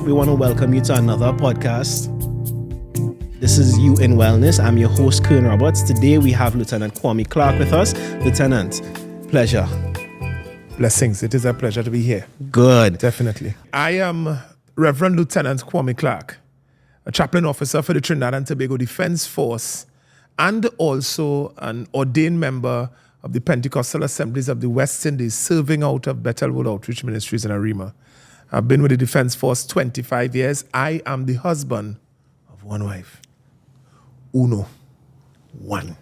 we want to welcome you to another podcast. This is You in Wellness. I'm your host, Kern Roberts. Today we have Lieutenant Kwame Clarke with us. Lieutenant, pleasure. Blessings. It is a pleasure to be here. Good. Definitely. I am Reverend Lieutenant Kwame Clarke, a chaplain officer for the Trinidad and Tobago Defense Force, and also an ordained member of the Pentecostal Assemblies of the West Indies, serving out of Bethel World Outreach Ministries in Arima. I've been with the Defense Force 25 years. I am the husband of one wife. Uno. One.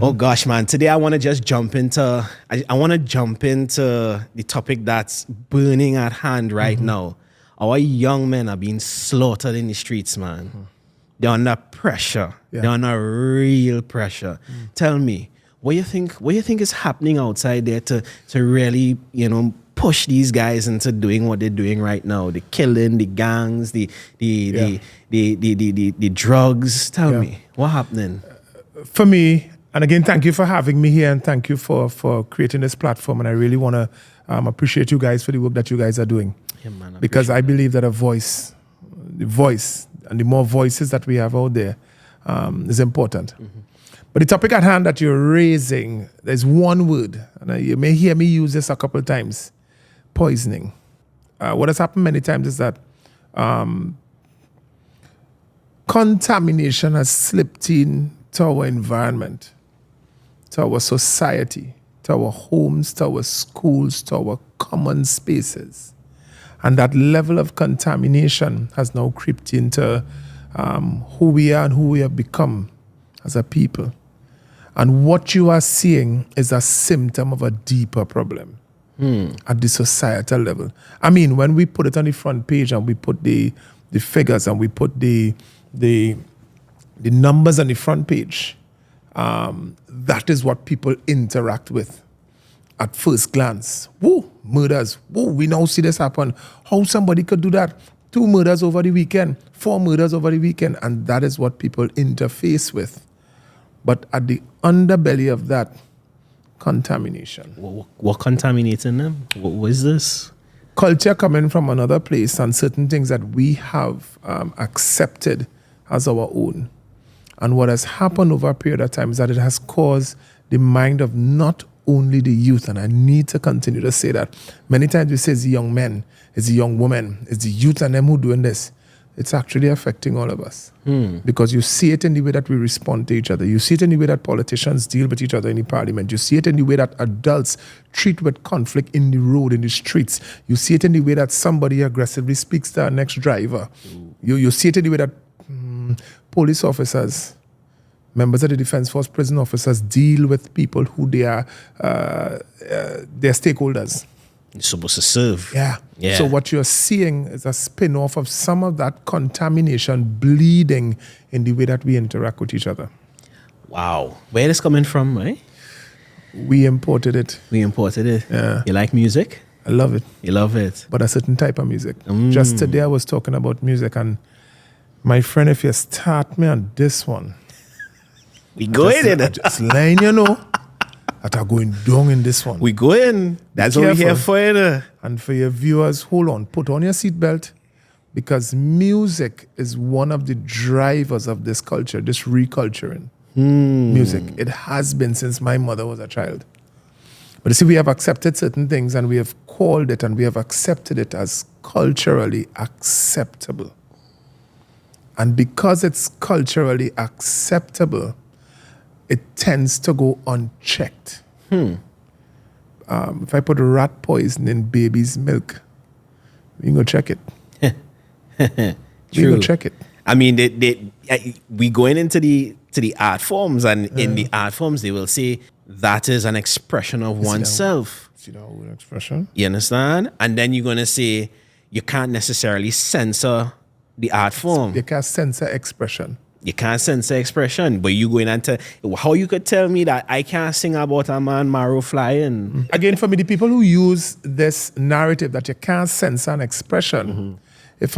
Oh gosh, man. Today I want to just jump into the topic that's burning at hand right now. Our young men are being slaughtered in the streets, man. They're under pressure. Yeah. They're under real pressure. Tell me, what you think is happening outside there to really, push these guys into doing what they're doing right now? The killing, the gangs, the drugs. Tell me, what's happening? For me, and again, thank you for having me here, and thank you for creating this platform. And I really want to appreciate you guys for the work that you guys are doing. Yeah, man, because I believe that the voice, and the more voices that we have out there is important. But the topic at hand that you're raising, there's one word, and you may hear me use this a couple of times: poisoning. What has happened many times is that contamination has slipped in to our environment, to our society, to our homes, to our schools, to our common spaces. And that level of contamination has now crept into who we are and who we have become as a people. And what you are seeing is a symptom of a deeper problem at the societal level. I mean, when we put it on the front page and we put the figures and we put the numbers on the front page, that is what people interact with at first glance. Whoa, murders. Whoa, we now see this happen. How somebody could do that? 2 murders over the weekend, 4 murders over the weekend, and that is what people interface with. But at the underbelly of that, contamination. What contaminating them? What is this? Culture coming from another place and certain things that we have accepted as our own. And what has happened over a period of time is that it has caused the mind of not only the youth, and I need to continue to say that. Many times we say it's the young men, it's the young women, it's the youth and them who doing this. It's actually affecting all of us. Because you see it in the way that we respond to each other. You see it in the way that politicians deal with each other in the parliament. You see it in the way that adults treat with conflict in the road, in the streets. You see it in the way that somebody aggressively speaks to our next driver. You see it in the way that police officers, members of the Defense Force, prison officers deal with people who they are their stakeholders. You're supposed to serve. Yeah. Yeah. So what you're seeing is a spin-off of some of that contamination bleeding in the way that we interact with each other. Wow. Where is this coming from, right? We imported it. Yeah. You like music? I love it. You love it. But a certain type of music. Just today I was talking about music, and my friend, if you start me on this one, we go in it. Just line, that are going down in this one. We go in. That's what we're here for. And for your viewers, hold on. Put on your seatbelt, because music is one of the drivers of this culture, this reculturing. Music. It has been since my mother was a child. But you see, we have accepted certain things, and we have called it and we have accepted it as culturally acceptable. And because it's culturally acceptable, it tends to go unchecked. If I put rat poison in baby's milk, we can go check it. We go check it. I mean, we going into the art forms, and in the art forms, they will say that is an expression of oneself. See that word expression? You understand? And then you're going to say you can't necessarily censor the art form. You can't censor expression. You can't censor expression, but you going into how you could tell me that I can't sing about a man marrow flying. Again, for me, the people who use this narrative that you can't censor an expression, if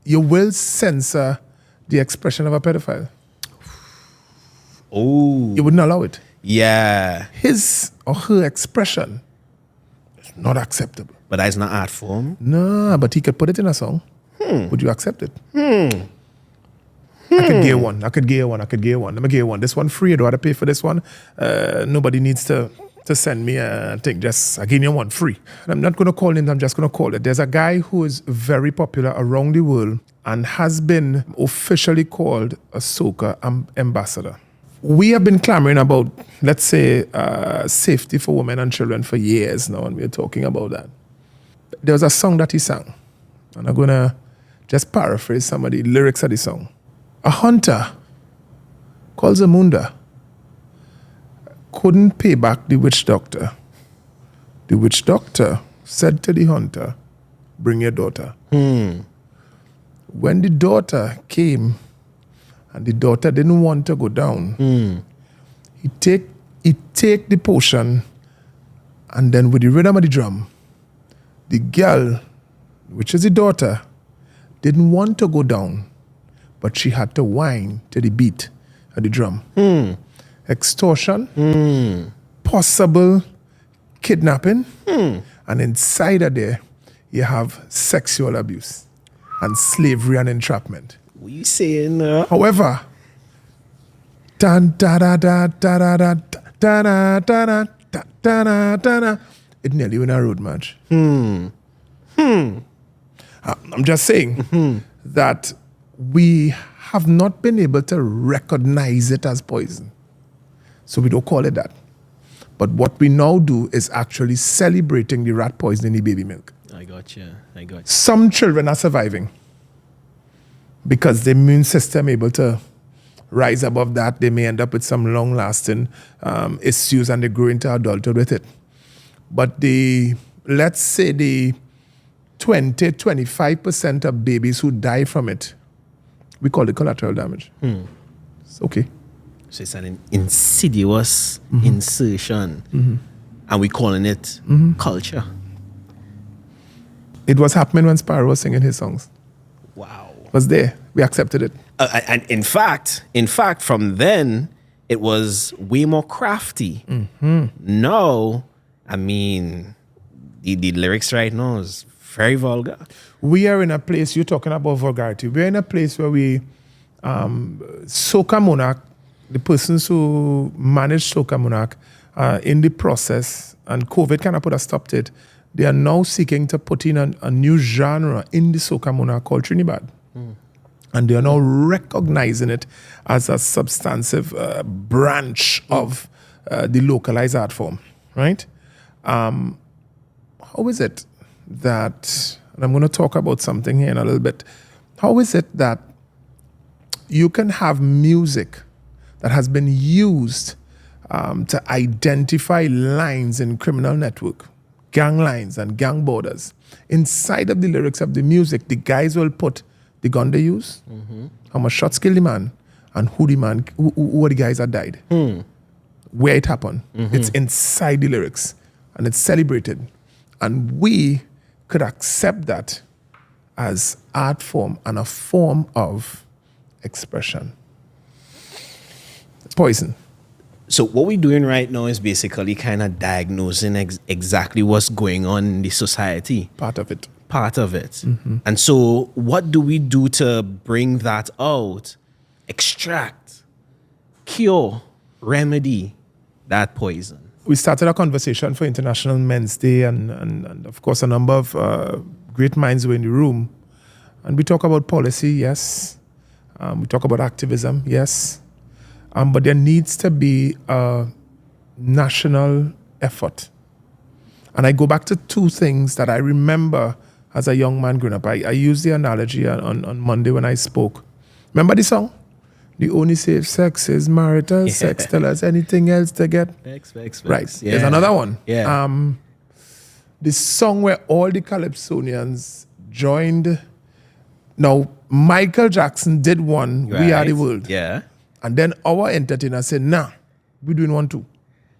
you will censor the expression of a pedophile. Oh, You wouldn't allow it. yeah, His or her expression is not acceptable. but that's not art form. No, but he could put it in a song. would you accept it? I could get one. Let me get one. This one free. I don't have to pay for this one. Nobody needs to send me a thing. Just I give you one free. And I'm not going to call names. I'm just going to call it. There's a guy who is very popular around the world and has been officially called a soca ambassador. We have been clamoring about, let's say, safety for women and children for years now, and we're talking about that. There was a song that he sang, and I'm going to just paraphrase some of the lyrics of the song. A hunter called Zamunda couldn't pay back the witch doctor. The witch doctor said to the hunter, bring your daughter. When the daughter came, and the daughter didn't want to go down, he take the potion, and then with the rhythm of the drum, the girl, which is the daughter, didn't want to go down, but she had to whine to the beat of the drum. Extortion, possible kidnapping, and inside of there, you have sexual abuse and slavery and entrapment. What you saying? However, it nearly went a road match. I'm just saying that we have not been able to recognize it as poison. So we don't call it that. But what we now do is actually celebrating the rat poison in the baby milk. I got you. Some children are surviving because the immune system able to rise above that. They may end up with some long-lasting issues and they grow into adulthood with it. But let's say the 20-25% of babies who die from it, we call it collateral damage. It's okay. So it's an insidious insertion, and we're calling it culture. It was happening when Sparrow was singing his songs. Wow. It was there. We accepted it. And in fact, from then, it was way more crafty. Now, I mean, the lyrics right now is very vulgar. We are in a place, you're talking about vulgarity. We're in a place where we, Soca Monarch, the persons who manage Soca Monarch, in the process, and COVID kind of put a stop to it, they are now seeking to put in a new genre in the Soca Monarch called Trinidad. And they are now recognizing it as a substantive branch of the localized art form, right? How is it that, and I'm going to talk about something here in a little bit, how is it that you can have music that has been used to identify lines in criminal network, gang lines and gang borders? Inside of the lyrics of the music, the guys will put the gun they use, how much shots killed the man, and who are the guys that died, where it happened. It's inside the lyrics, and it's celebrated. And we could accept that as art form and a form of expression. Poison. So what we're doing right now is basically kind of diagnosing exactly what's going on in the society. Part of it. And so what do we do to bring that out, extract, cure, remedy that poison? We started a conversation for International Men's Day, and of course a number of great minds were in the room. And we talk about policy, yes. We talk about activism, yes. But there needs to be a national effort. And I go back to two things that I remember as a young man growing up. I used the analogy on Monday when I spoke. Remember the song? The only safe sex is marital sex. Tell us anything else to get. Vex. Right. Yeah. There's another one. Yeah. The song where all the Calypsonians joined. Now, Michael Jackson did one, Right. We Are the World. Yeah. And then our entertainer said, nah, we're doing one too.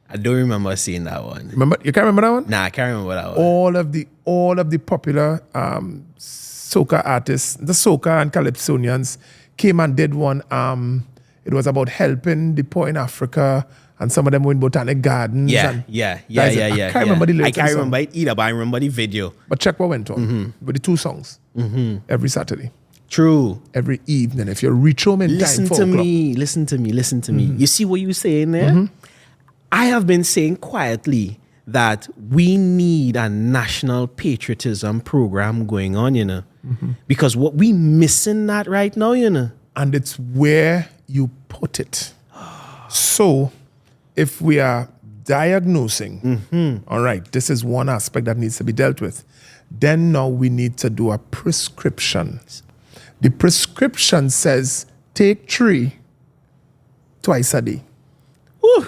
I don't remember seeing that one. Remember? You can't remember that one? Nah, I can't remember that one. All of the popular soca artists, the soca and Calypsonians, came and did one. It was about helping the poor in Africa and some of them were in Botanic Gardens. Yeah. I can't remember the lyrics. I can't remember it either, but I remember the video. But check what went on with the 2 songs every Saturday. True. Every evening. If you reach home in Listen time, to me. Listen to me. You see what you saying there? I have been saying quietly that we need a national patriotism program going on, you know. Because what we missing that right now, you know. And it's where you put it. So if we are diagnosing, all right, this is one aspect that needs to be dealt with, then now we need to do a prescription. The prescription says take 3 twice a day. Whew.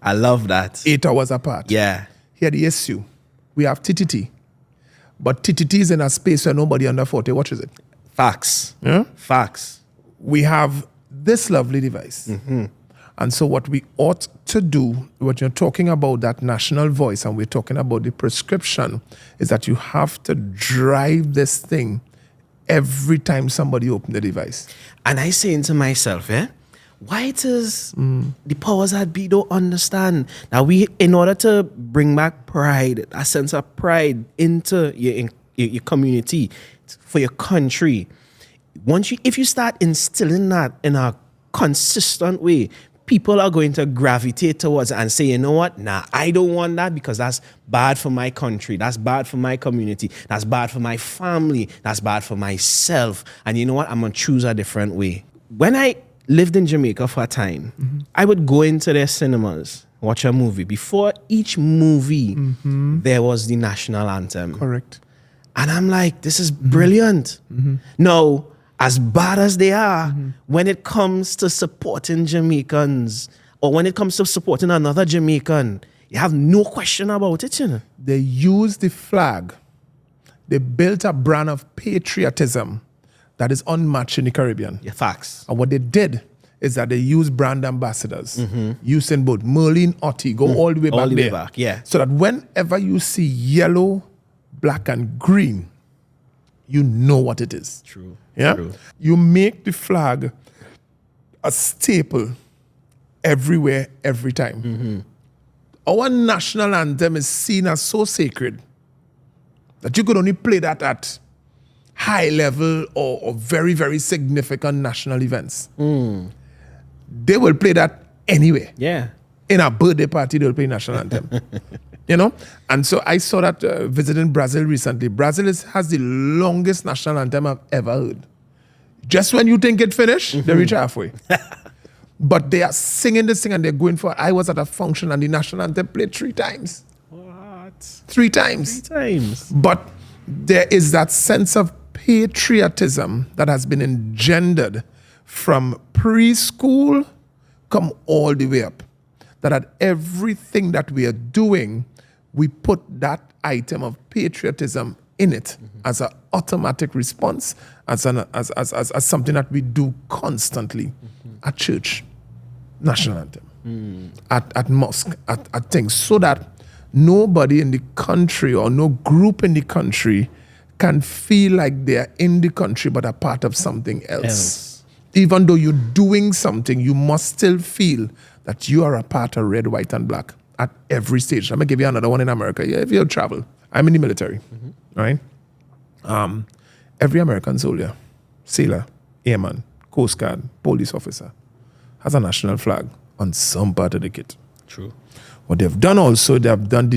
I love that. 8 hours apart. Yeah. Here the issue. We have TTT. But TTT is in a space where nobody under 40 watches it. Facts. Yeah? Facts. We have this lovely device. And so what we ought to do, when you're talking about that national voice and we're talking about the prescription, is that you have to drive this thing every time somebody opens the device. And I saying to myself, why it is the powers that be don't understand that we, in order to bring back pride, a sense of pride into your community, for your country, if you start instilling that in a consistent way, people are going to gravitate towards it and say, you know what? Nah, I don't want that because that's bad for my country. That's bad for my community. That's bad for my family. That's bad for myself. And you know what? I'm going to choose a different way. When I lived in Jamaica for a time, I would go into their cinemas, watch a movie. Before each movie, there was the national anthem. Correct. And I'm like, this is brilliant. Now, as bad as they are, when it comes to supporting Jamaicans or when it comes to supporting another Jamaican, you have no question about it, you know. They used the flag. They built a brand of patriotism that is unmatched in the Caribbean. Yeah, facts. And what they did is that they used brand ambassadors, using both Merlin, Otti, go all the way back there. Yeah. So that whenever you see yellow, black, and green, you know what it is. True. Yeah? True. You make the flag a staple everywhere, every time. Our national anthem is seen as so sacred that you could only play that at high level or very, very significant national events. They will play that anywhere. Yeah. In a birthday party, they'll play national anthem. You know? And so I saw that visiting Brazil recently. Brazil has the longest national anthem I've ever heard. Just when you think it finished, they reach halfway. But they are singing this thing and they're going for it. I was at a function and the national anthem played 3 times. What? 3 times. 3 times. But there is that sense of patriotism that has been engendered from preschool come all the way up. That at everything that we are doing, we put that item of patriotism in it as an automatic response, as something that we do constantly at church, national anthem, at mosque, at things, so that nobody in the country or no group in the country can feel like they are in the country but a part of something else. Even though you're doing something, you must still feel that you are a part of red, white, and black at every stage. I'm going to give you another one in America. Yeah, if you travel. I'm in the military, right? Every American soldier, sailor, airman, Coast Guard, police officer has a national flag on some part of the kit. True. What they've done also, they've done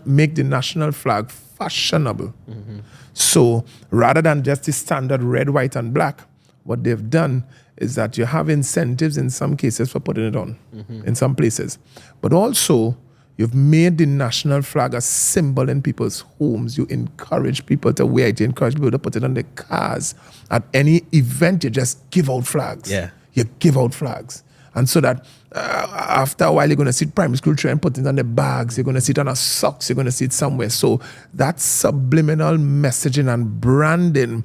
make the national flag fashionable. So rather than just the standard red, white, and black, what they've done is that you have incentives in some cases for putting it on, in some places. But also, you've made the national flag a symbol in people's homes. You encourage people to wear it. You encourage people to put it on their cars. At any event, you just give out flags. Yeah. You give out flags. And so that after a while, you're going to see primary school children put it on their bags. You're going to see it on their socks. You're going to see it somewhere. So that subliminal messaging and branding,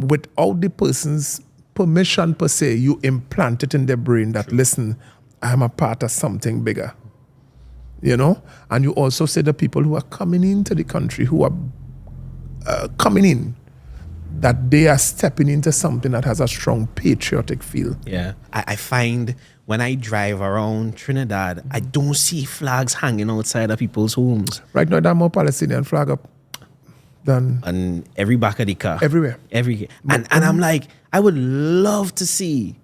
without the person's permission per se, you implant it in their brain that, listen, I'm a part of something bigger. You know? And you also say the people who are coming into the country, who are coming in, that they are stepping into something that has a strong patriotic feel. Yeah. I find when I drive around Trinidad, I don't see flags hanging outside of people's homes. Right now, there are more Palestinian flag up than On every back of the car. everywhere. And I'm like, I would love to see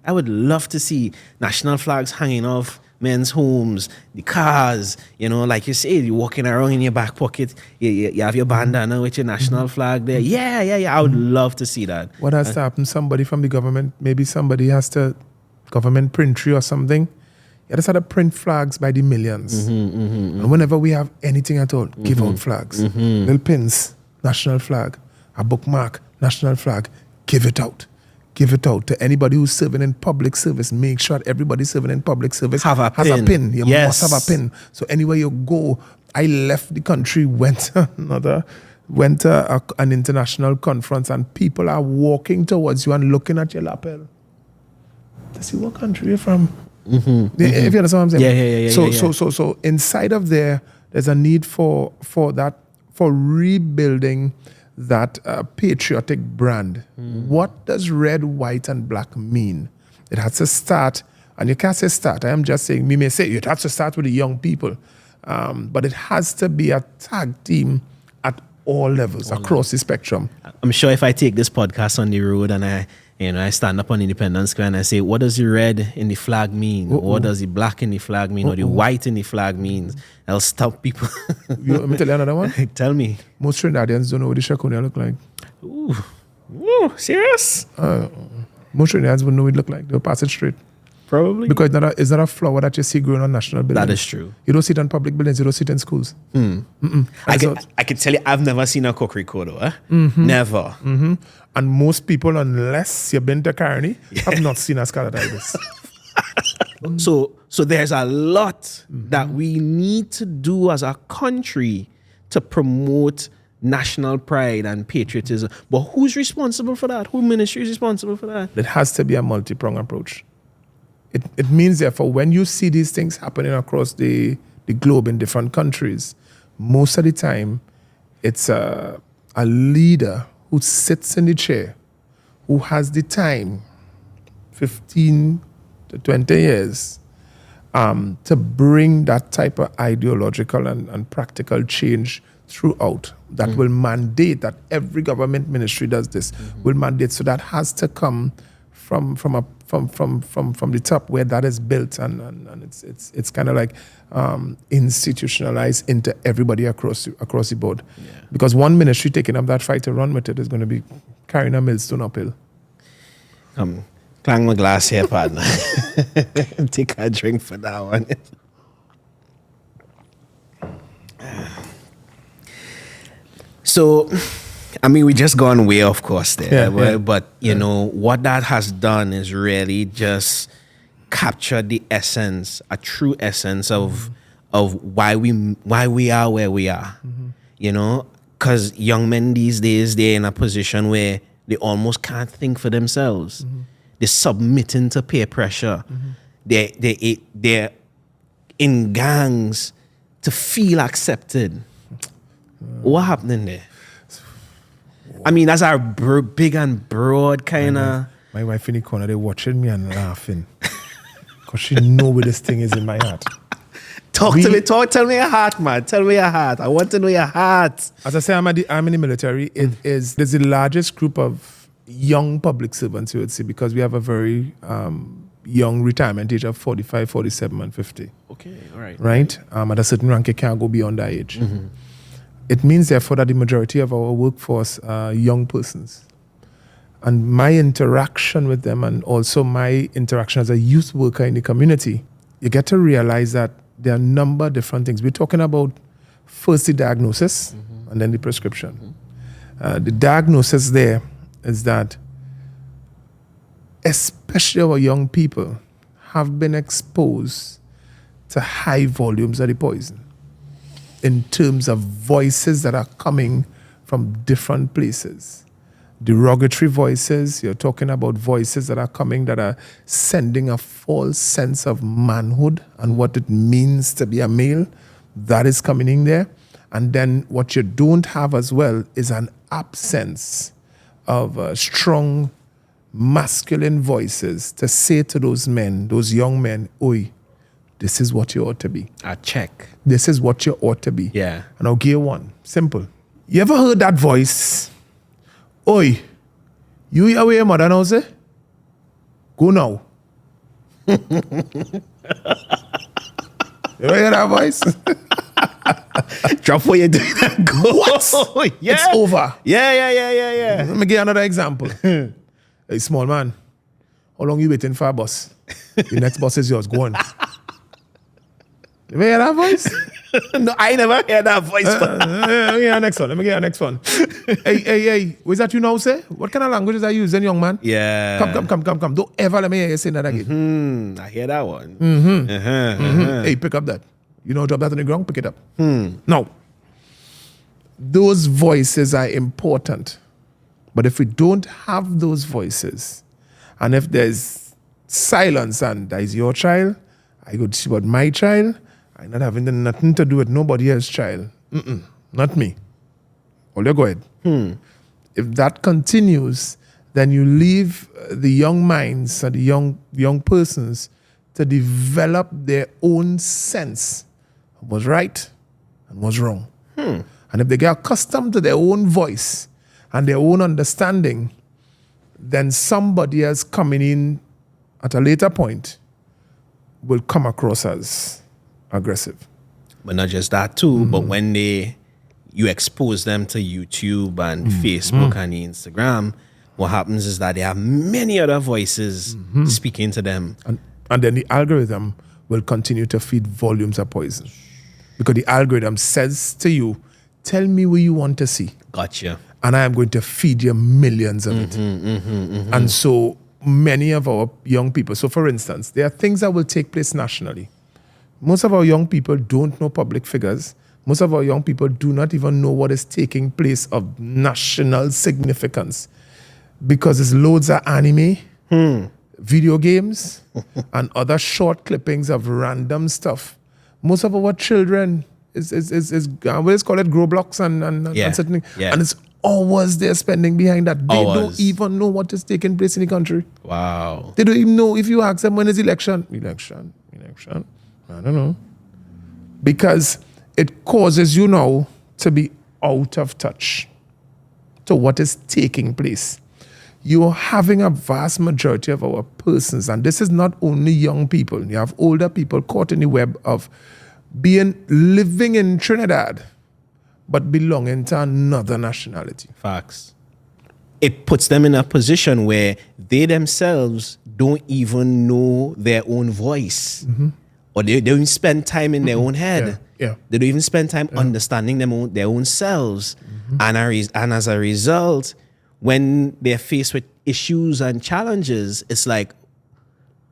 national flags hanging off men's homes, the cars, like you say, you're walking around in your back pocket, you have your bandana with your national flag there. Yeah. I would love to see that. What has to happen? Somebody from the government, maybe somebody has to, government printry or something, you just have to print flags by the millions. And whenever we have anything at all, give out flags. Little pins, national flag, a bookmark, national flag, give it out. Give it out to anybody who's serving in public service. Make sure everybody serving in public service has a pin. You Yes. must have a pin. So anywhere you go, I left the country, went to an international conference, and people are walking towards you and looking at your lapel to see what country you're from. If you understand what I'm saying? Yeah. So inside of there's a need for that, for rebuilding that patriotic brand. What does red, white, and black mean? It has to start, and you can't say start. I am just saying, we may say it has to start with the young people, but it has to be a tag team at all levels, across the spectrum. I'm sure if I take this podcast on the road and I stand up on Independence Square and I say, what does the red in the flag mean? What does the black in the flag mean? Or the white in the flag means? I'll stop people. Let me tell you another one. Tell me. Most Trinidadians don't know what the Shakunia look like. Ooh, serious? Most Trinidadians wouldn't know what it look like. They'll pass it straight. Probably. Because it's not a flower that you see growing on national buildings. That is true. You don't see it on public buildings. You don't see it in schools. I can tell you, I've never seen a cocorico though. Never. And most people, unless you've been to Carney, have not seen a scarlet ibis. So there's a lot that we need to do as a country to promote national pride and patriotism. But who's responsible for that? Who ministry is responsible for that? It has to be a multi-pronged approach. It means, therefore, when you see these things happening across the globe in different countries, most of the time, it's a leader who sits in the chair, who has the time, 15 to 20 years, to bring that type of ideological and practical change throughout that will mandate that every government ministry does this, will mandate. So that has to come from the top where that is built, and it's kind of like institutionalized into everybody across the board. Yeah. Because one ministry taking up that fight to run with it is going to be carrying a millstone uphill. Clang my glass here, partner. Take a drink for that one. So, I mean, we just gone way off course there, but you know what that has done is really just capture the essence, a true essence of why we are where we are. You know, because young men these days, they're in a position where they almost can't think for themselves. They're submitting to peer pressure. They're in gangs to feel accepted. What happening there? I mean, that's our big and broad kind of... My wife in the corner, they watching me and laughing. Because she know where this thing is in my heart. Tell me your heart, man. Tell me your heart. I want to know your heart. As I say, I'm in the military. There's the largest group of young public servants, you would say, because we have a very young retirement age of 45, 47, and 50. Okay, all right. Right? At a certain rank, you can't go beyond that age. It means, therefore, that the majority of our workforce are young persons. And my interaction with them, and also my interaction as a youth worker in the community, you get to realize that there are a number of different things. We're talking about first the diagnosis and then the prescription. The diagnosis there is that especially our young people have been exposed to high volumes of the poison in terms of voices that are coming from different places. Derogatory voices, you're talking about voices that are coming that are sending a false sense of manhood and what it means to be a male. That is coming in there. And then what you don't have as well is an absence strong masculine voices to say to those men, those young men, oi, this is what you ought to be. I check. This is what you ought to be. Yeah. And I'll give you one. Simple. You ever heard that voice? Oi, you hear where your mother now say? Go now. You ever hear that voice? Drop what you're doing and go. What? Yeah. It's over. Yeah. Let me give you another example. Hey, small man, how long you waiting for a bus? The next bus is yours. Go on. You ever hear that voice? No, I never hear that voice. Let me get your next one. Hey. Where's that you now say? What kind of language is that using, young man? Yeah. Come. Don't ever let me hear you say that again. I hear that one. Hey, pick up that. You know, drop that on the ground, pick it up. Now, those voices are important. But if we don't have those voices, and if there's silence and that is your child, I could see about my child, I'm not having nothing to do with nobody else's child. Not me. Well, you go ahead. If that continues, then you leave the young minds and the young persons to develop their own sense of what's right and what's wrong. And if they get accustomed to their own voice and their own understanding, then somebody else coming in at a later point will come across as aggressive. But not just that too, but when you expose them to YouTube and Facebook and Instagram, what happens is that they have many other voices speaking to them. And then the algorithm will continue to feed volumes of poison. Because the algorithm says to you, tell me what you want to see. Gotcha. And I am going to feed you millions of it. And so many of our young people, so for instance, there are things that will take place nationally. Most of our young people don't know public figures. Most of our young people do not even know what is taking place of national significance, because there's loads of anime, video games, and other short clippings of random stuff. Most of our children is let's call it Roblox and certain things. And it's hours they're spending behind that. They don't even know what is taking place in the country. Wow. They don't even know if you ask them when is election. I don't know. Because it causes you now to be out of touch to what is taking place. You're having a vast majority of our persons, and this is not only young people. You have older people caught in the web of living in Trinidad, but belonging to another nationality. Facts. It puts them in a position where they themselves don't even know their own voice. Or they don't spend time in their own head. Yeah. They don't even spend time understanding their own selves. And as a result, when they're faced with issues and challenges, it's like,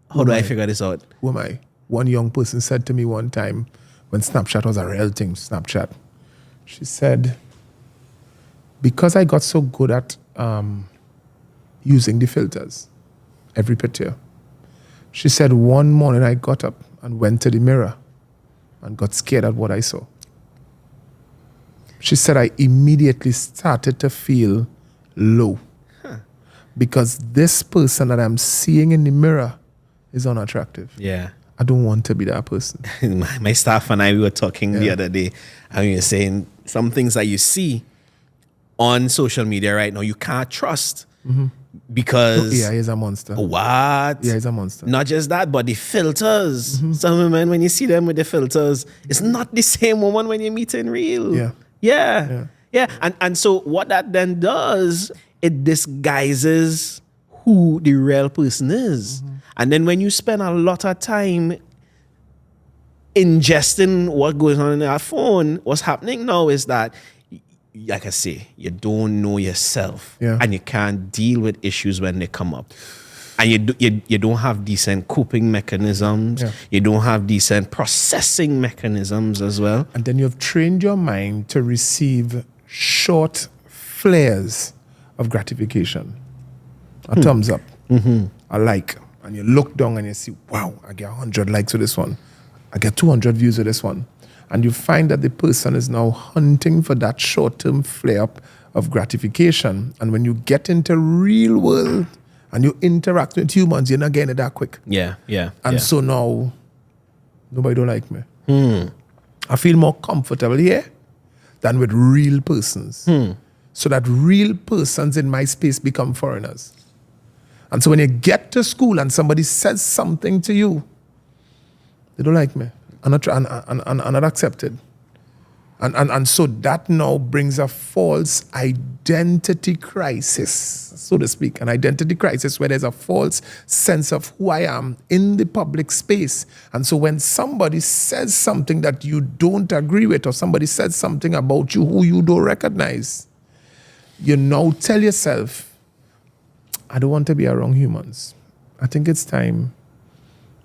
how do I figure this out? Who am I? One young person said to me one time, when Snapchat was a real thing, Snapchat, she said, because I got so good at using the filters, every picture, she said, one morning I got up and went to the mirror and got scared at what I saw. She said, I immediately started to feel low because this person that I'm seeing in the mirror is unattractive. Yeah. I don't want to be that person. My staff and I, we were talking the other day, and we were saying some things that you see on social media right now, you can't trust because... Yeah, he's a monster. What? Yeah, he's a monster. Not just that, but the filters. Some women, when you see them with the filters, it's not the same woman when you meet in real. Yeah. And so what that then does, it disguises who the real person is. And then when you spend a lot of time ingesting what goes on in our phone, what's happening now is that, like I say, you don't know yourself, and you can't deal with issues when they come up. And you don't have decent coping mechanisms. You don't have decent processing mechanisms as well. And then you've trained your mind to receive short flares of gratification. A thumbs up, a like. And you look down and you see, wow, I get 100 likes with this one. I get 200 views with this one. And you find that the person is now hunting for that short-term flare up of gratification. And when you get into real world and you interact with humans, you're not getting it that quick. Yeah. And so now, nobody don't like me. I feel more comfortable here than with real persons. So that real persons in my space become foreigners. And so when you get to school and somebody says something to you, they don't like me. I'm not accepted. And so that now brings a false identity crisis, so to speak, an identity crisis where there's a false sense of who I am in the public space. And so when somebody says something that you don't agree with, or somebody says something about you who you don't recognize, you now tell yourself, I don't want to be around humans. I think it's time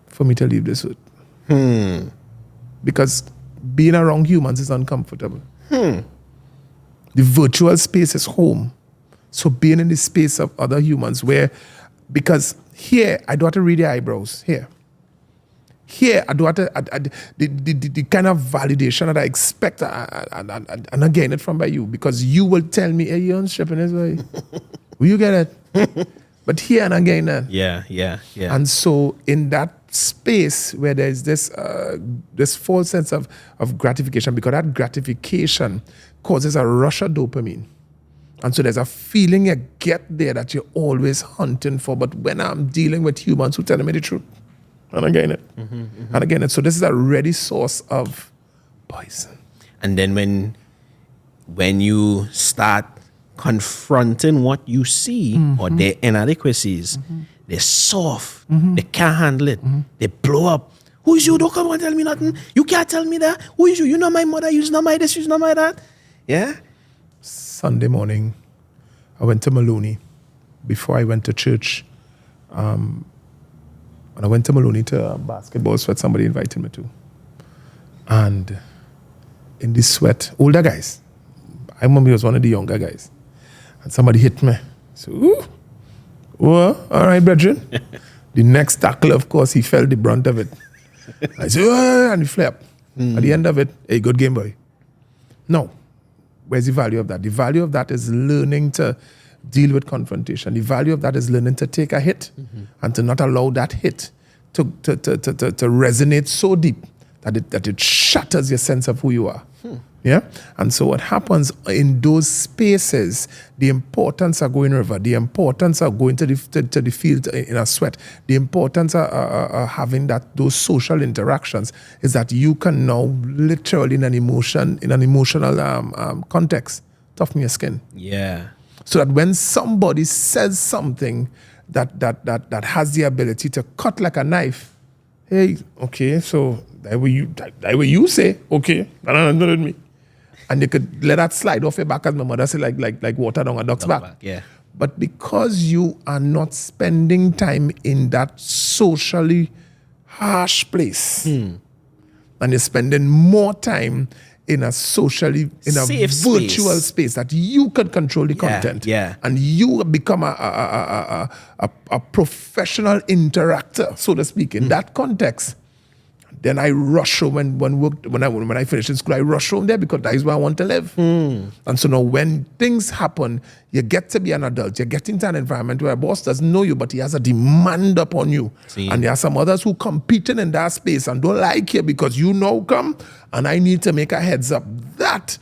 for me to leave this earth. Because being around humans is uncomfortable. The virtual space is home. So being in the space of other humans because here, I don't have to read your eyebrows. Here, I don't have to, the kind of validation that I expect, and I gain it from by you, because you will tell me, hey, you're stripping this way. Will you get it? But here, and again, that. Yeah. And so in that space where there's this false sense of gratification, because that gratification causes a rush of dopamine. And so there's a feeling you get there that you're always hunting for. But when I'm dealing with humans who tell me the truth, and again it, and again it. So this is a ready source of poison. And then when you start confronting what you see or their inadequacies, they're soft. They can't handle it. They blow up. Who is you? Don't come and tell me nothing. You can't tell me that. Who is you? You're not my mother. You're not my this. You're not my that. Yeah? Sunday morning, I went to Maloney before I went to church. And I went to Maloney to a basketball sweat somebody invited me to. And in this sweat, older guys, I remember he was one of the younger guys. And somebody hit me. So, ooh, well, all right, brethren. The next tackle, of course, he felt the brunt of it. I said, oh, and he flipped. At the end of it, hey, good game, boy. No. Where's the value of that? The value of that is learning to deal with confrontation. The value of that is learning to take a hit and to not allow that hit to resonate so deep that it shatters your sense of who you are. Yeah? And so what happens in those spaces, the importance of going river, the importance of going to the field in a sweat, the importance of having those social interactions is that you can now literally in an emotional context, toughen your skin. Yeah. So that when somebody says something that has the ability to cut like a knife, hey, okay, so that way you say, okay, not with me. And you could let that slide off your back, as my mother said, like water down a duck's back. Yeah. But because you are not spending time in that socially harsh place, and you're spending more time in a Safe virtual space that you can control the content, and you become a professional interactor, so to speak, in that context. Then I rush home when I finish in school. I rush home there because that is where I want to live. And so now when things happen, you get to be an adult. You get into an environment where a boss doesn't know you, but he has a demand upon you. And there are some others who competing in that space and don't like you because you now come and I need to make a heads up. That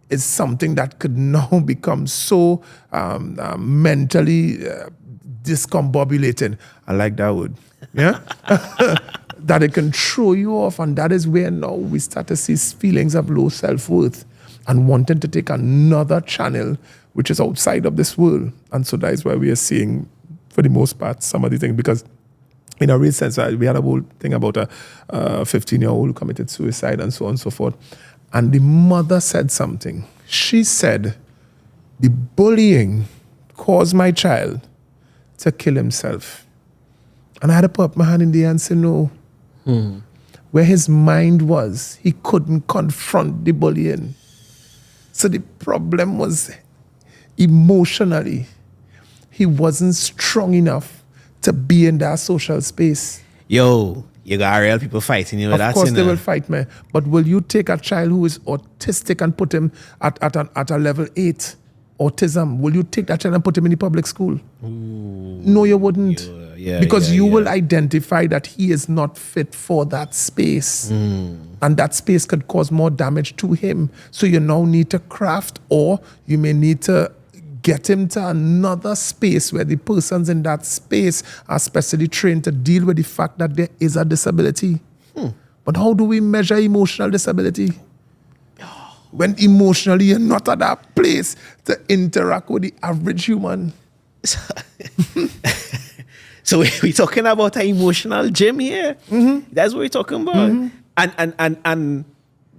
is something that could now become so mentally discombobulating. I like that word. Yeah? That it can throw you off, and that is where now we start to see feelings of low self-worth and wanting to take another channel which is outside of this world. And so that is why we are seeing, for the most part, some of the things, because in a real sense, we had a whole thing about a 15-year-old who committed suicide and so on and so forth. And the mother said something. She said, the bullying caused my child to kill himself. And I had to put my hand in the air and say, no. Where his mind was, he couldn't confront the bullying. So the problem was emotionally, he wasn't strong enough to be in that social space. Yo, you got real people fighting you. Of course they will fight me. But will you take a child who is autistic and put him at a level 8 autism, will you take that child and put him in the public school? No, you wouldn't. Because you will identify that he is not fit for that space. And that space could cause more damage to him. So you now need to craft, or you may need to get him to another space where the persons in that space are specially trained to deal with the fact that there is a disability. But how do we measure emotional disability? When emotionally you're not at that place to interact with the average human. So we're talking about an emotional gym here. That's what we're talking about. And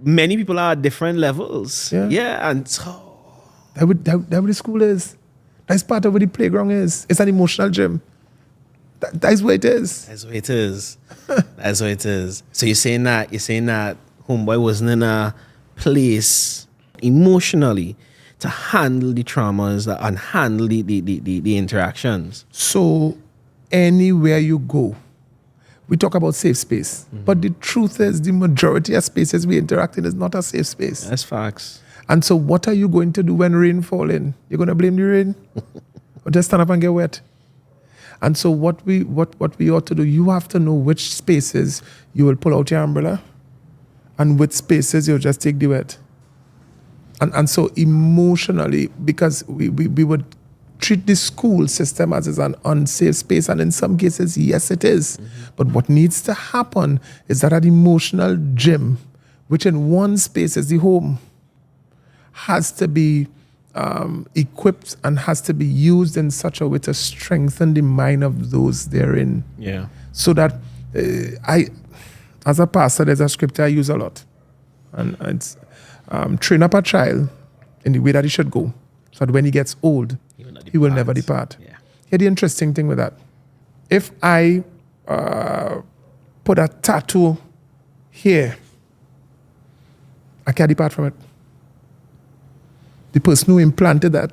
many people are at different levels. Yeah, and so That what the school is. That's part of what the playground is. It's an emotional gym. That's what it is. That's what it is. That's what it is. So you're saying that homeboy wasn't in a place emotionally to handle the traumas and handle the interactions. So anywhere you go, we talk about safe space. But the truth is the majority of spaces we interact in is not a safe space. That's facts. And so what are you going to do when rain fall in? You're going to blame the rain? Or just stand up and get wet? And so what we ought to do, you have to know which spaces you will pull out your umbrella and which spaces you'll just take the wet. And so emotionally, because we would treat the school system as an unsafe space, and in some cases, yes, it is. But what needs to happen is that an emotional gym, which in one space is the home, has to be equipped and has to be used in such a way to strengthen the mind of those therein. Yeah. So that as a pastor, there's a scripture I use a lot. And it's train up a child in the way that he should go, so that when he gets old, he will never depart. Yeah. Here's the interesting thing with that. If I put a tattoo here, I can't depart from it. The person who implanted that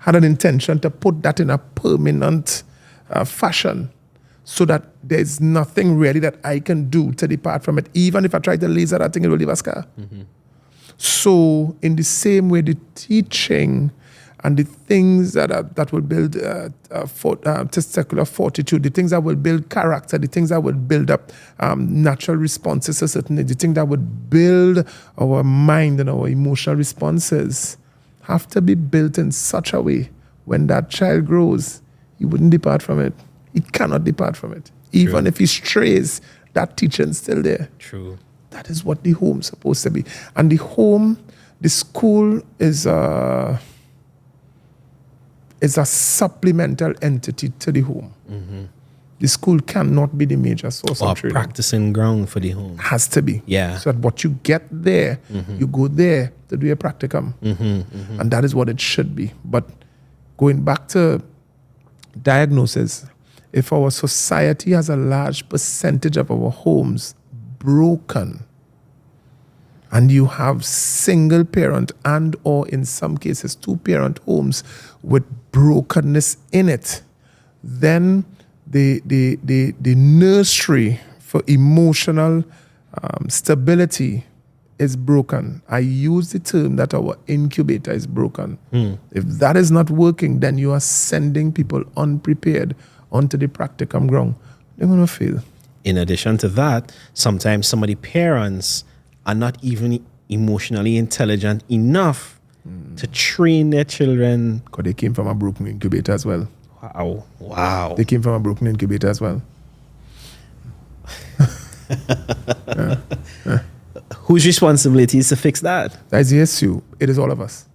had an intention to put that in a permanent fashion, so that there's nothing really that I can do to depart from it. Even if I try to laser that thing, it will leave a scar. So in the same way, the teaching and the things that will build testicular fortitude, the things that will build character, the things that will build up natural responses to certain things, the things that would build our mind and our emotional responses have to be built in such a way when that child grows, he wouldn't depart from it. He cannot depart from it. Even if he strays, that teaching's still there. True. That is what the home's supposed to be. And the home, the school is a supplemental entity to the home. The school cannot be the major source of training. Practicing ground for the home. Has to be. Yeah. So that what you get there, you go there to do a practicum. And that is what it should be. But going back to diagnosis, if our society has a large percentage of our homes broken, and you have single parent and or in some cases 2-parent homes with brokenness in it, then the nursery for emotional stability is broken. I use the term that our incubator is broken. If that is not working, then you are sending people unprepared onto the practicum ground. They're going to fail. In addition to that, sometimes some of the parents are not even emotionally intelligent enough to train their children. Because they came from a broken incubator as well. Wow. They came from a broken incubator as well. Whose responsibility is to fix that? That's the issue. It is all of us.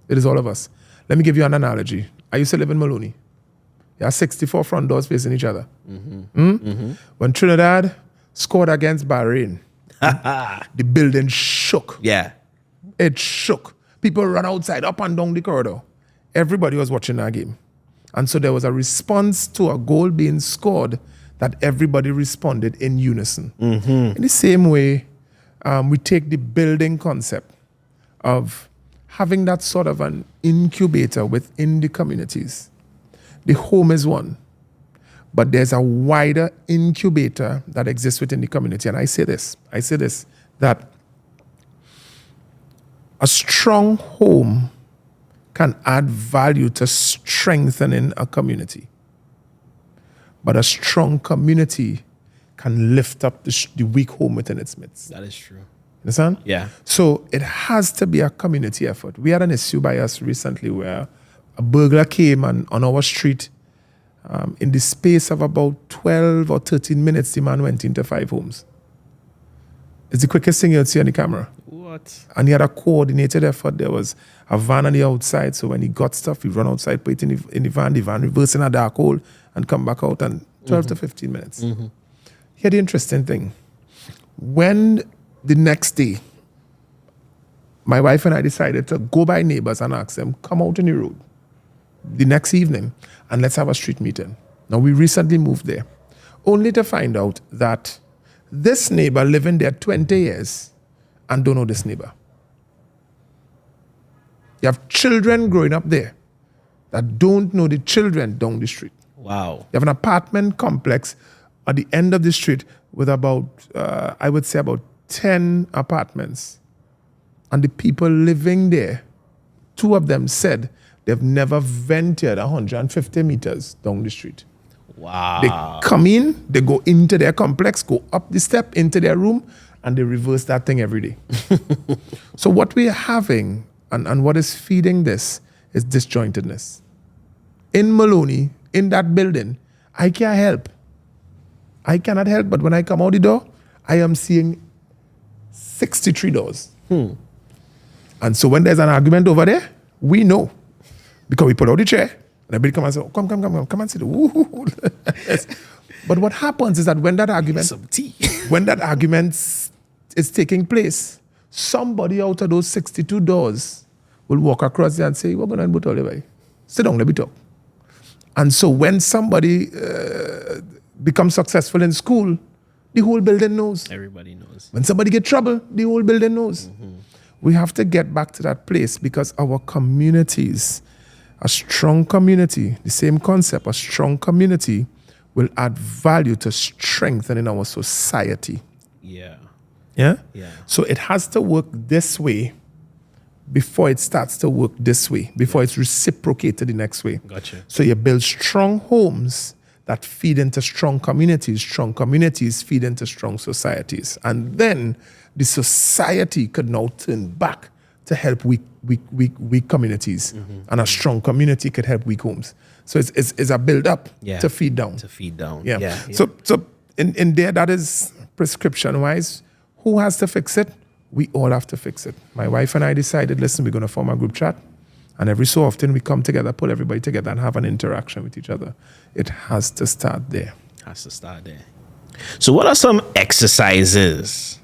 It is all of us. Let me give you an analogy. I used to live in Maloney. There are 64 front doors facing each other. When Trinidad scored against Bahrain, the building shook. Yeah. It shook. People ran outside, up and down the corridor. Everybody was watching that game. And so there was a response to a goal being scored that everybody responded in unison. In the same way, we take the building concept of having that sort of an incubator within the communities. The home is one, but there's a wider incubator that exists within the community. And I say this, that a strong home can add value to strengthening a community. But a strong community can lift up the weak home within its midst. That is true. Understand? Yeah. So it has to be a community effort. We had an issue by us recently where a burglar came on our street. In the space of about 12 or 13 minutes, the man went into 5 homes. It's the quickest thing you'll see on the camera. What? And he had a coordinated effort. There was a van on the outside, so when he got stuff, he run outside, put it in the van reverse in a dark hole, and come back out in 12 to 15 minutes. Here the interesting thing. When the next day, my wife and I decided to go by neighbors and ask them, come out in the road the next evening and let's have a street meeting. Now, we recently moved there, only to find out that this neighbor living there 20 years and don't know this neighbor. You have children growing up there that don't know the children down the street. Wow. You have an apartment complex at the end of the street with about, I would say about 10 apartments. And the people living there, 2 of them said they've never ventured 150 meters down the street. Wow. They come in, they go into their complex, go up the step into their room, and they reverse that thing every day. So what we're having and what is feeding this is disjointedness. In Maloney, in that building, I can't help. I cannot help, but when I come out the door, I am seeing 63 doors. And so when there's an argument over there, we know. Because we put out the chair, and everybody come and say, oh, come and sit. Yes. But what happens is that when that argument, Some tea. when that argument is taking place, somebody out of those 62 doors will walk across there and say, we're going to all sit down, let me talk. And so when somebody becomes successful in school, the whole building knows. Everybody knows. When somebody gets trouble, the whole building knows. We have to get back to that place because our communities, a strong community, the same concept, a strong community will add value to strengthening our society. Yeah. Yeah? Yeah. So it has to work this way before it starts to work this way, before it's reciprocated the next way. Gotcha. So you build strong homes that feed into strong communities feed into strong societies. And then the society could now turn back to help weak communities. And a strong community could help weak homes. So it's a build up to feed down. To feed down. Yeah. Yeah. So in there, that is prescription wise. Who has to fix it? We all have to fix it. My wife and I decided, listen, we're going to form a group chat. And every so often we come together, pull everybody together and have an interaction with each other. It has to start there. Has to start there. So what are some exercises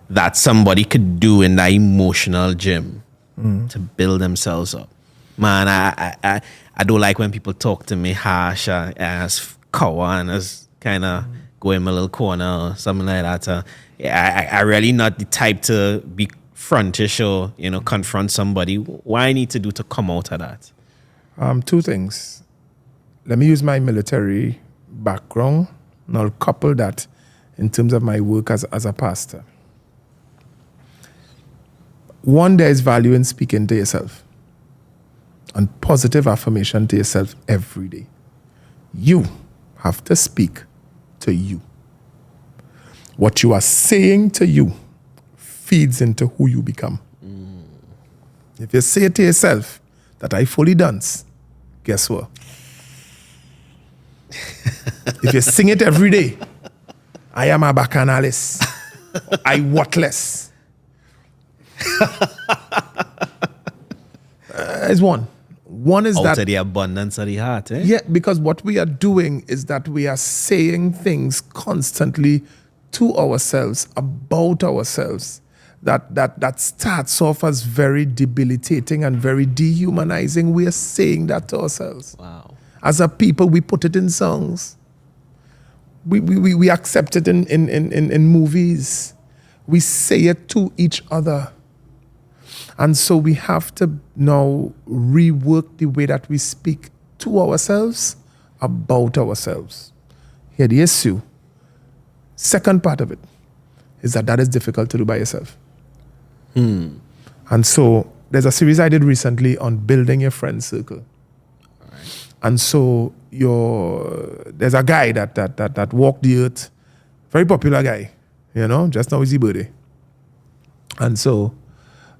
that somebody could do in that emotional gym to build themselves up? Man, I don't like when people talk to me harsh as cower and as kind of go in my little corner or something like that. I really not the type to be frontish or, confront somebody. What I need to do to come out of that? 2 things. Let me use my military background and I'll couple that in terms of my work as a pastor. 1, there is value in speaking to yourself and positive affirmation to yourself every day. You have to speak to you. What you are saying to you feeds into who you become. If you say to yourself that I fully dance, guess what? If you sing it every day, I am a bacchanalist, I worthless. Is one. One is Out that of the abundance of the heart, eh? yeah, because what we are doing is that we are saying things constantly to ourselves, about ourselves, that starts off as very debilitating and very dehumanizing. We are saying that to ourselves. Wow. As a people, we put it in songs. We accept it in movies. We say it to each other. And so we have to now rework the way that we speak to ourselves, about ourselves. Here the issue. Second part of it is that is difficult to do by yourself. And so there's a series I did recently on building your friend circle. And so there's a guy that walked the earth, very popular guy, just now is his birthday. And so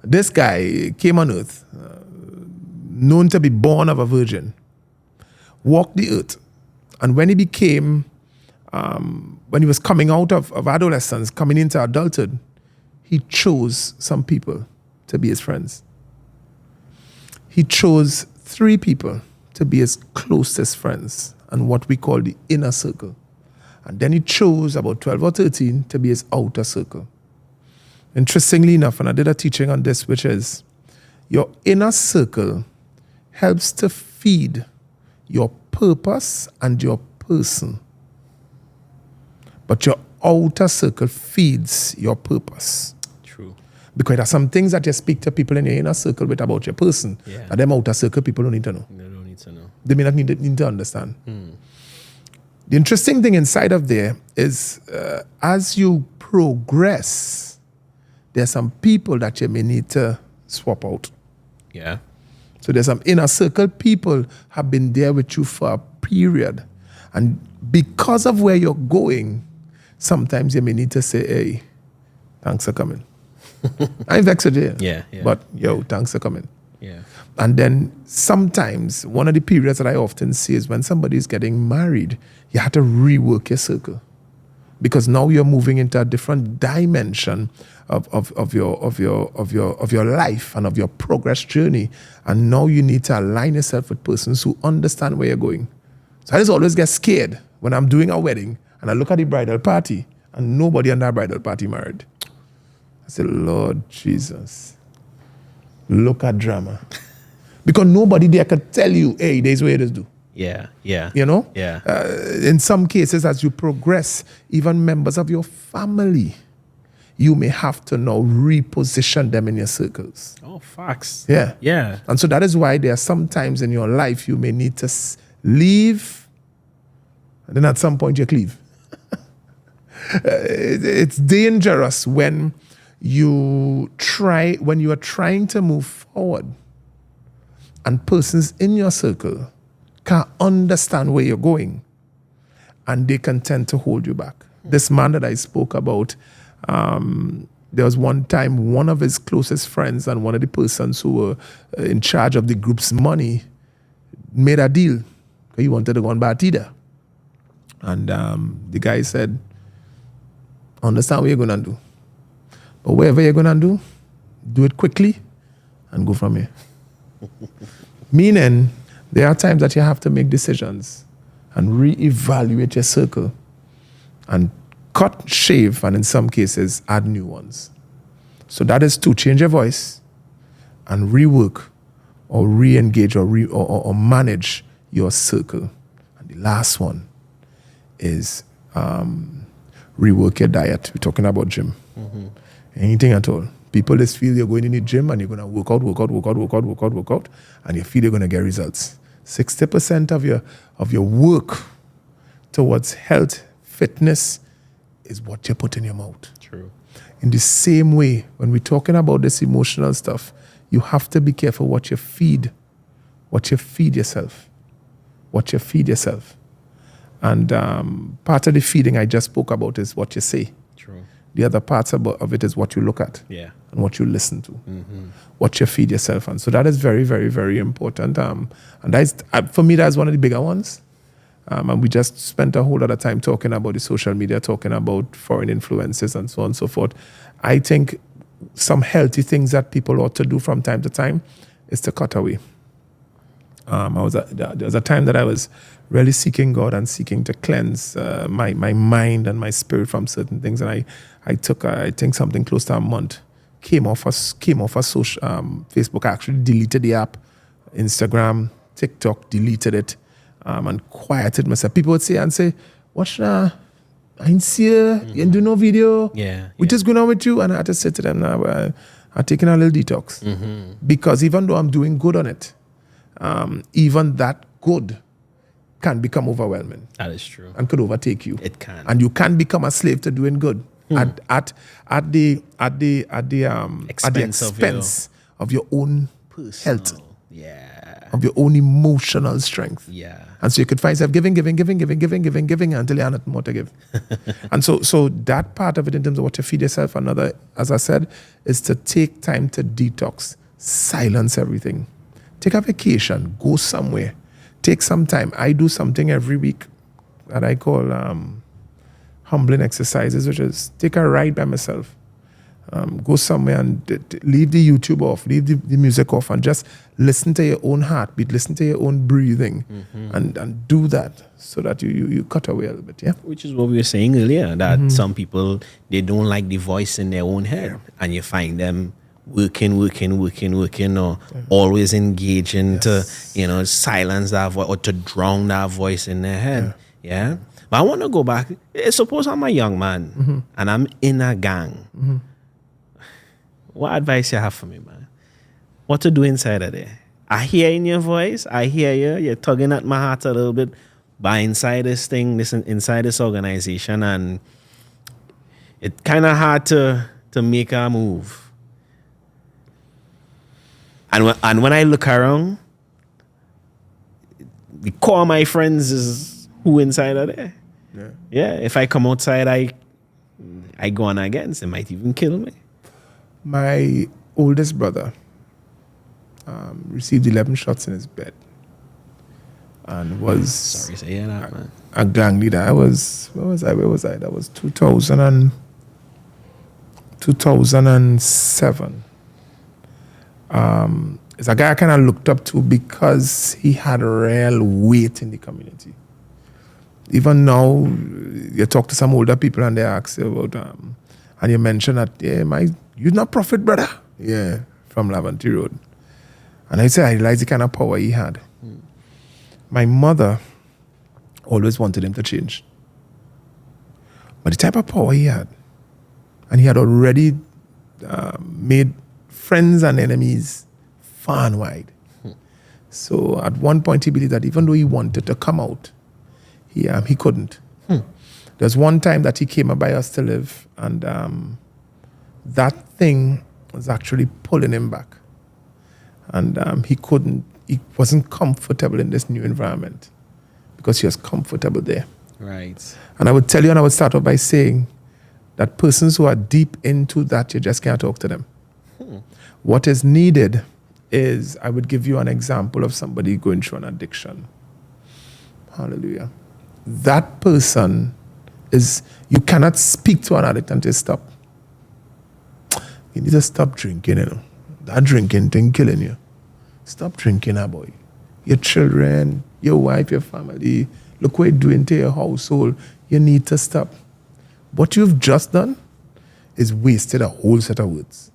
this guy came on earth, known to be born of a virgin, walked the earth. And when he became, when he was coming out of adolescence, coming into adulthood, he chose some people to be his friends. He chose 3 people to be his closest friends and what we call the inner circle. And then he chose about 12 or 13 to be his outer circle. Interestingly enough, and I did a teaching on this, which is your inner circle helps to feed your purpose and your person. But your outer circle feeds your purpose. True. Because there are some things that you speak to people in your inner circle with about your person. Yeah. And them outer circle people don't need to know. They don't need to know. They may not need to understand. The interesting thing inside of there is as you progress, there are some people that you may need to swap out. Yeah. So there's some inner circle people have been there with you for a period. And because of where you're going, sometimes you may need to say, hey, thanks for coming. I'm vexed with you. Yeah. But thanks for coming. Yeah. And then sometimes one of the periods that I often see is when somebody is getting married, you have to rework your circle. Because now you're moving into a different dimension of your life and of your progress journey. And now you need to align yourself with persons who understand where you're going. So I just always get scared when I'm doing a wedding and I look at the bridal party and nobody on that bridal party married. I say, Lord Jesus, look at drama. Because nobody there could tell you, hey, there's where it is do. Yeah. Yeah. In some cases, as you progress, even members of your family, you may have to now reposition them in your circles. Oh, facts. Yeah. Yeah. And so that is why there are some times in your life you may need to leave, and then at some point you cleave. It's dangerous when you are trying to move forward and persons in your circle can't understand where you're going and they can tend to hold you back. This man that I spoke about, there was one time one of his closest friends and one of the persons who were in charge of the group's money made a deal. He wanted to go on Batida. And the guy said, understand what you're going to do. But whatever you're going to do it quickly and go from here. Meaning, there are times that you have to make decisions and reevaluate your circle and cut, shave, and in some cases, add new ones. So that is to change your voice and rework or re-engage or manage your circle. And the last one is rework your diet. We're talking about gym. Anything at all. People just feel you're going in the gym and you're going to work out, and you feel you're going to get results. 60% of your work towards health, fitness, is what you put in your mouth. True. In the same way, when we're talking about this emotional stuff, you have to be careful what you feed yourself. What you feed yourself. And part of the feeding I just spoke about is what you say. True. The other parts of it is what you look at. Yeah. And what you listen to. What you feed yourself on. So that is very, very, very important. And that is, for me, that's one of the bigger ones. And we just spent a whole lot of time talking about the social media, talking about foreign influences and so on and so forth. I think some healthy things that people ought to do from time to time is to cut away. There was a time that I was really seeking God and seeking to cleanse my mind and my spirit from certain things. And I took, I think, something close to a month. Came off of social, Facebook. I actually deleted the app. Instagram, TikTok, deleted it. And quieted myself. People would say, watch now, I ain't see you, you ain't do no video. We just going on with you. And I had to say to them, now, I'm taking a little detox. Because even though I'm doing good on it, even that good can become overwhelming. That is true. And could overtake you. It can. And you can become a slave to doing good at the expense of your own Personal. health, Yeah. of your own emotional strength. Yeah. And so you could find yourself giving until you have nothing more to give. And so that part of it in terms of what to feed yourself, another, as I said, is to take time to detox, silence everything. Take a vacation, go somewhere, take some time. I do something every week that I call humbling exercises, which is take a ride by myself. Go somewhere and leave the YouTube off, leave the music off, and just listen to your own heartbeat, listen to your own breathing, and do that so that you cut away a little bit, yeah? Which is what we were saying earlier, that some people, they don't like the voice in their own head, and you find them working, or always engaging to, silence that voice or to drown that voice in their head, yeah? But I want to go back. Suppose I'm a young man, and I'm in a gang. What advice you have for me, man? What to do inside of there? I hear in your voice, I hear you, you're tugging at my heart a little bit, but inside this thing, inside this organization, and it's kind of hard to make a move. And when I look around, the core of my friends is who inside of there. Yeah, if I come outside, I go on against, it might even kill me. My oldest brother received 11 shots in his bed and was Sorry to hear that, man. a gang leader. Where was I? That was 2007. It's a guy I kind of looked up to because he had real weight in the community. Even now, you talk to some older people and they ask you about, and you mention that, you're not prophet, brother. Yeah, from Laventry Road. And I said, I realized the kind of power he had. My mother always wanted him to change. But the type of power he had, and he had already made friends and enemies far and wide. So at one point he believed that even though he wanted to come out, he couldn't. There's one time that he came by us to live, and that thing was actually pulling him back. And he wasn't comfortable in this new environment because he was comfortable there. Right. And I would tell you, and I would start off by saying that persons who are deep into that, you just can't talk to them. What is needed is, I would give you an example of somebody going through an addiction. Hallelujah. That person you cannot speak to an addict until stop. You need to stop drinking, That drinking thing killing you. Stop drinking, boy. Your children, your wife, your family, look what you're doing to your household. You need to stop. What you've just done is wasted a whole set of words.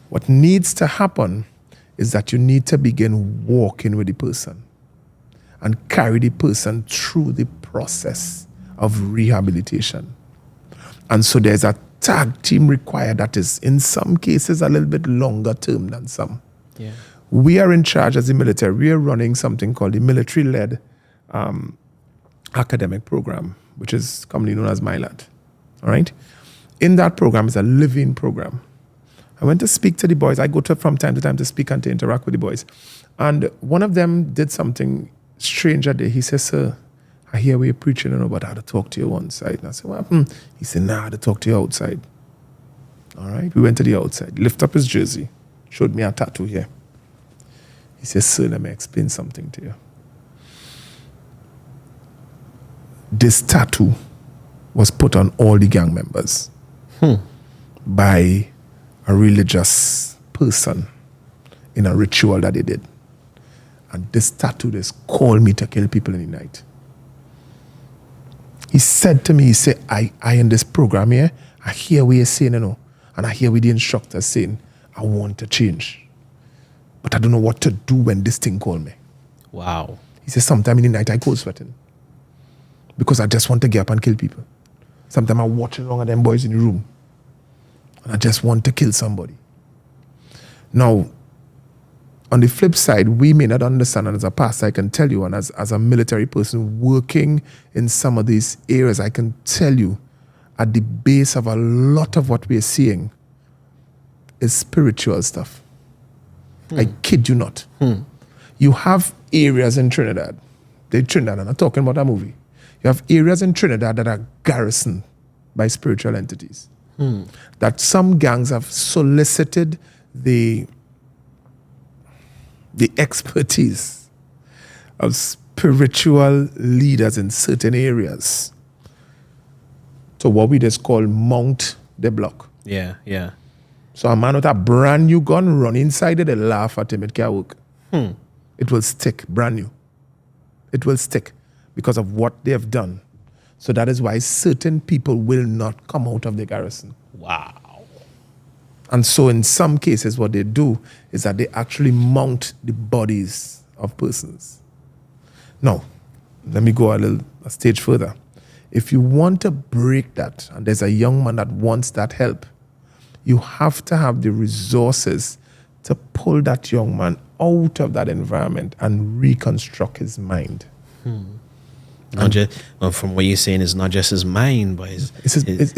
What needs to happen is that you need to begin walking with the person and carry the person through the process of rehabilitation. And so there's a tag team required that is, in some cases, a little bit longer term than some. Yeah. We are in charge as the military. We are running something called the military-led academic program, which is commonly known as MILAT. All right? In that program is a living program. I went to speak to the boys. I go to from time to time to speak and to interact with the boys. And one of them did something strange that day. He says, sir, I hear where you're preaching, but I had to talk to you one side. And I said, what happened? He said, nah, I had to talk to you outside. All right? We went to the outside. Lift up his jersey. Showed me a tattoo here. He says, sir, let me explain something to you. This tattoo was put on all the gang members by a religious person in a ritual that they did. And this tattoo just called me to kill people in the night. He said to me, he said, I in this program here, I hear what you're saying, and I hear what the instructor's saying, I want to change. But I don't know what to do when this thing called me. Wow. He says, sometime in the night I cold sweating because I just want to get up and kill people. Sometimes I'm watching along at them boys in the room and I just want to kill somebody. Now, on the flip side, we may not understand, and as a pastor, I can tell you, and as a military person working in some of these areas, I can tell you, at the base of a lot of what we're seeing is spiritual stuff. I kid you not. You have areas in Trinidad. I'm not talking about a movie. You have areas in Trinidad that are garrisoned by spiritual entities. That some gangs have solicited the expertise of spiritual leaders in certain areas to what we just call mount the block. Yeah, yeah. So a man with a brand new gun run inside it, they laugh at him, it can't work. It will stick, brand new. It will stick because of what they have done. So that is why certain people will not come out of the garrison. Wow. And so in some cases, what they do is that they actually mount the bodies of persons. Now, let me go a stage further. If you want to break that, and there's a young man that wants that help, you have to have the resources to pull that young man out of that environment and reconstruct his mind. Not just, well, from what you're saying, it's not just his mind, but it's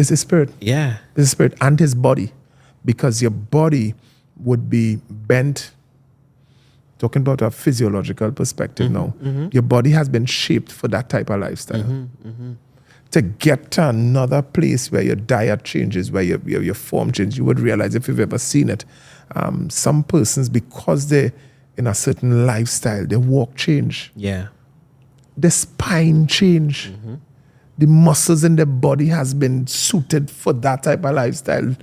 his spirit. Yeah. It's his spirit and his body. Because your body would be bent, talking about a physiological perspective now, your body has been shaped for that type of lifestyle. To get to another place where your diet changes, where your form changes, you would realize, if you've ever seen it, some persons, because they're in a certain lifestyle, their walk change. Yeah. The spine change. The muscles in the body has been suited for that type of lifestyle,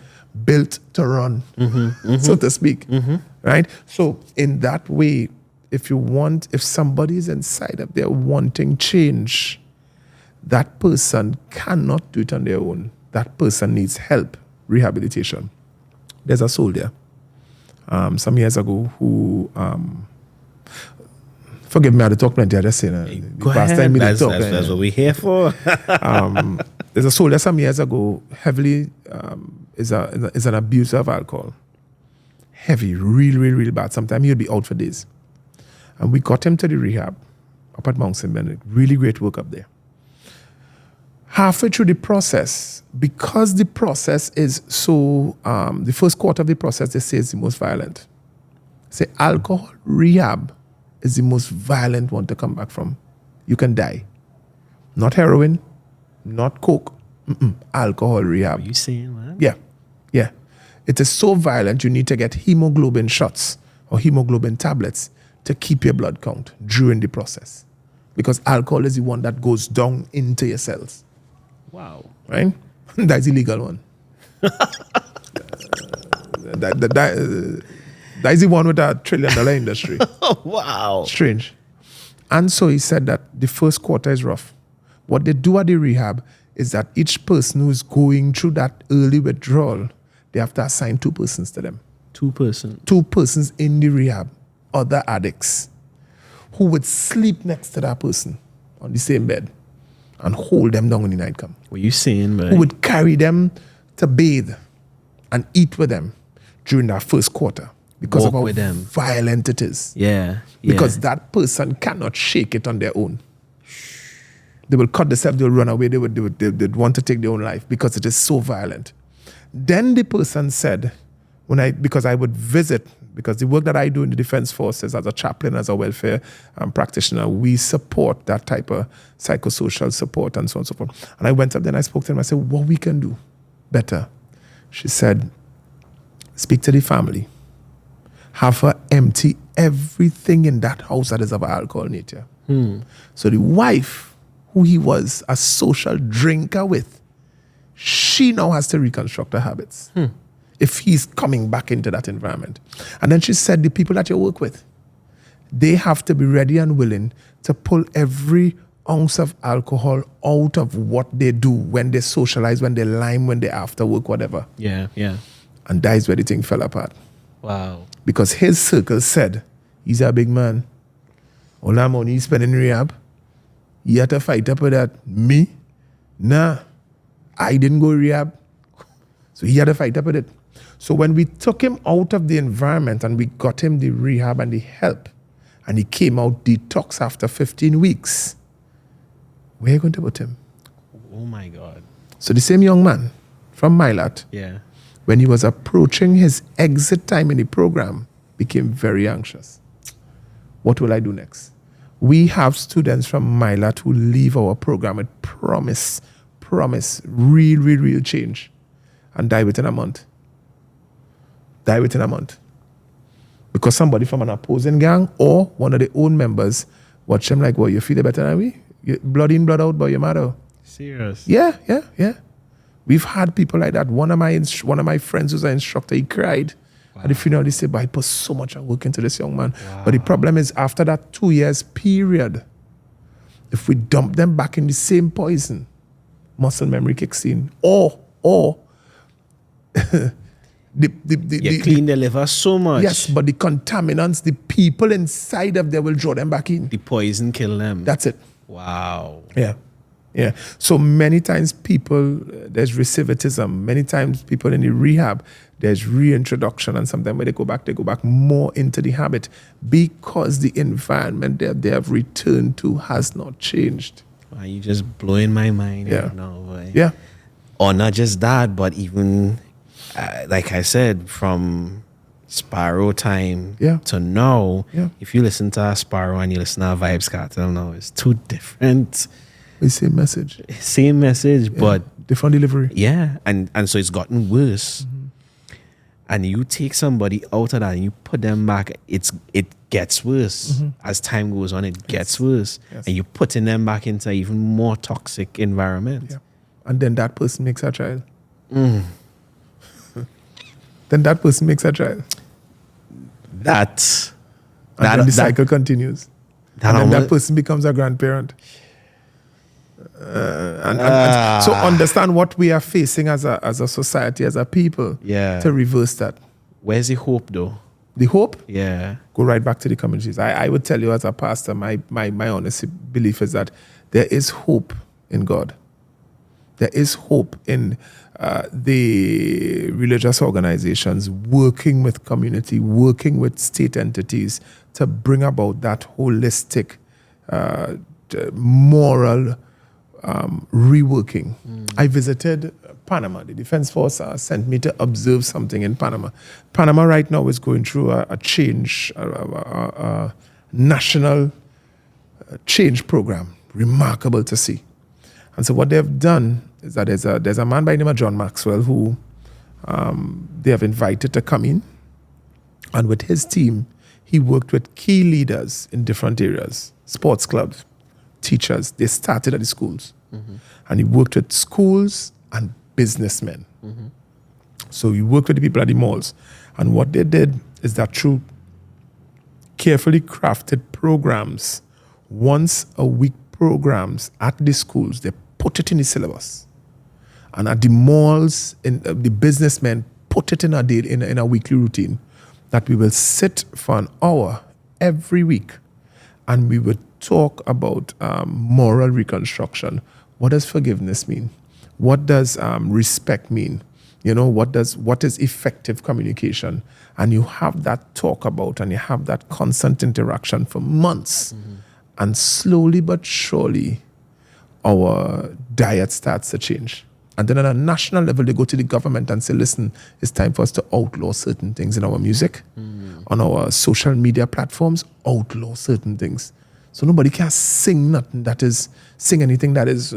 built to run, so to speak. Right? So in that way, if somebody is inside of there wanting change, that person cannot do it on their own. That person needs help, rehabilitation. There's a soldier some years ago who forgive me, I had to talk plenty. I just saying. Go ahead. That's what we're here for. There's a soldier some years ago, heavily is an abuser of alcohol. Heavy, really bad. Sometimes he'll be out for days. And we got him to the rehab up at Mount St. Benedict. Really great work up there. Halfway through the process, because the process is so, the first quarter of the process, they say is the most violent. Say alcohol rehab is the most violent one to come back from. You can die. Not heroin, not coke, alcohol rehab. Are you saying, man? Yeah. It is so violent, you need to get hemoglobin shots or hemoglobin tablets to keep your blood count during the process. Because alcohol is the one that goes down into your cells. Wow. Right? That's the illegal one. That's the one with a $1 trillion industry. Wow. Strange. And so he said that the first quarter is rough. What they do at the rehab is that each person who's going through that early withdrawal, they have to assign 2 persons to them. 2 persons. 2 persons in the rehab, other addicts, who would sleep next to that person on the same bed and hold them down when the night come. What you saying, man? Who would carry them to bathe and eat with them during that first quarter because of how violent it is. Yeah. Because that person cannot shake it on their own. They will cut themselves, they will run away, they'd want to take their own life because it is so violent. Then the person said, because I would visit, because the work that I do in the Defense Forces as a chaplain, as a welfare practitioner, we support that type of psychosocial support and so on and so forth. And I went up there and I spoke to them. I said, what we can do better? She said, speak to the family. Have her empty everything in that house that is of alcohol nature. So the wife, who he was a social drinker with, she now has to reconstruct her habits. If he's coming back into that environment. And then she said, the people that you work with, they have to be ready and willing to pull every ounce of alcohol out of what they do when they socialize, when they lime, when they after work, whatever. Yeah. And that is where the thing fell apart. Wow. Because his circle said, he's a big man. All that money he's spending in rehab, he had to fight up with that. Me? Nah. I didn't go rehab. So he had to fight up with it. So when we took him out of the environment and we got him the rehab and the help, and he came out detox after 15 weeks, where are you going to put him? Oh my God. So the same young man from Milat, Yeah. when he was approaching his exit time in the program, became very anxious. What will I do next? We have students from Milat who leave our program with promise, real change, and die within a month. Because somebody from an opposing gang or one of the own members watch them like, well, you feel better than we? You blood in, blood out, but you're mad. Serious? Yeah. We've had people like that. One of my friends who's an instructor, he cried. Wow. At the funeral, he said, but I put so much work into this young man. Wow. But the problem is, after that 2 years period, if we dump them back in the same poison, muscle memory kicks in. Or you clean the liver so much. Yes, but the contaminants, the people inside of there will draw them back in. The poison kill them. That's it. Wow. Yeah. So many times there's recidivism. Many times people in the rehab, there's reintroduction, and sometimes when they go back more into the habit because the environment that they have returned to has not changed. Wow, you're just blowing my mind right now. Boy. Yeah. Or not just that, but even, like I said, from Sparrow time to now, if you listen to a Sparrow and you listen to a Vibes Cartel now, it's two different... Same message, but different delivery. Yeah, and so it's gotten worse. Mm-hmm. And you take somebody out of that and you put them back, it gets worse. Mm-hmm. As time goes on, it gets worse. Yes. And you're putting them back into an even more toxic environment. Yeah. And then that person makes a child. Then that person makes a child. Then the cycle continues. And then that person becomes a grandparent. And so understand what we are facing as a society, as a people, to reverse that. Where's the hope, though? The hope? Yeah. Go right back to the communities. I would tell you as a pastor, my honest belief is that there is hope in God. There is hope in the religious organizations working with community, working with state entities to bring about that holistic, moral reworking. I visited Panama. The Defense Force sent me to observe something in Panama. Panama right now is going through a change, a national change program. Remarkable to see. And so what they've done is that there's a man by the name of John Maxwell who they have invited to come in. And with his team, he worked with key leaders in different areas, sports clubs, teachers. They started at the schools. Mm-hmm. And he worked with schools and businessmen. Mm-hmm. So he worked with the people at the malls. And what they did is that through carefully crafted programs, once a week programs at the schools, they put it in the syllabus. And at the malls, the businessmen put it in a weekly routine that we will sit for an hour every week and we would talk about moral reconstruction. What does forgiveness mean? What does respect mean? What is effective communication? And you have that talk about, and you have that constant interaction for months. Mm-hmm. And slowly but surely, our diet starts to change. And then at a national level, they go to the government and say, listen, it's time for us to outlaw certain things in our music, on our social media platforms, outlaw certain things. So nobody can sing anything that is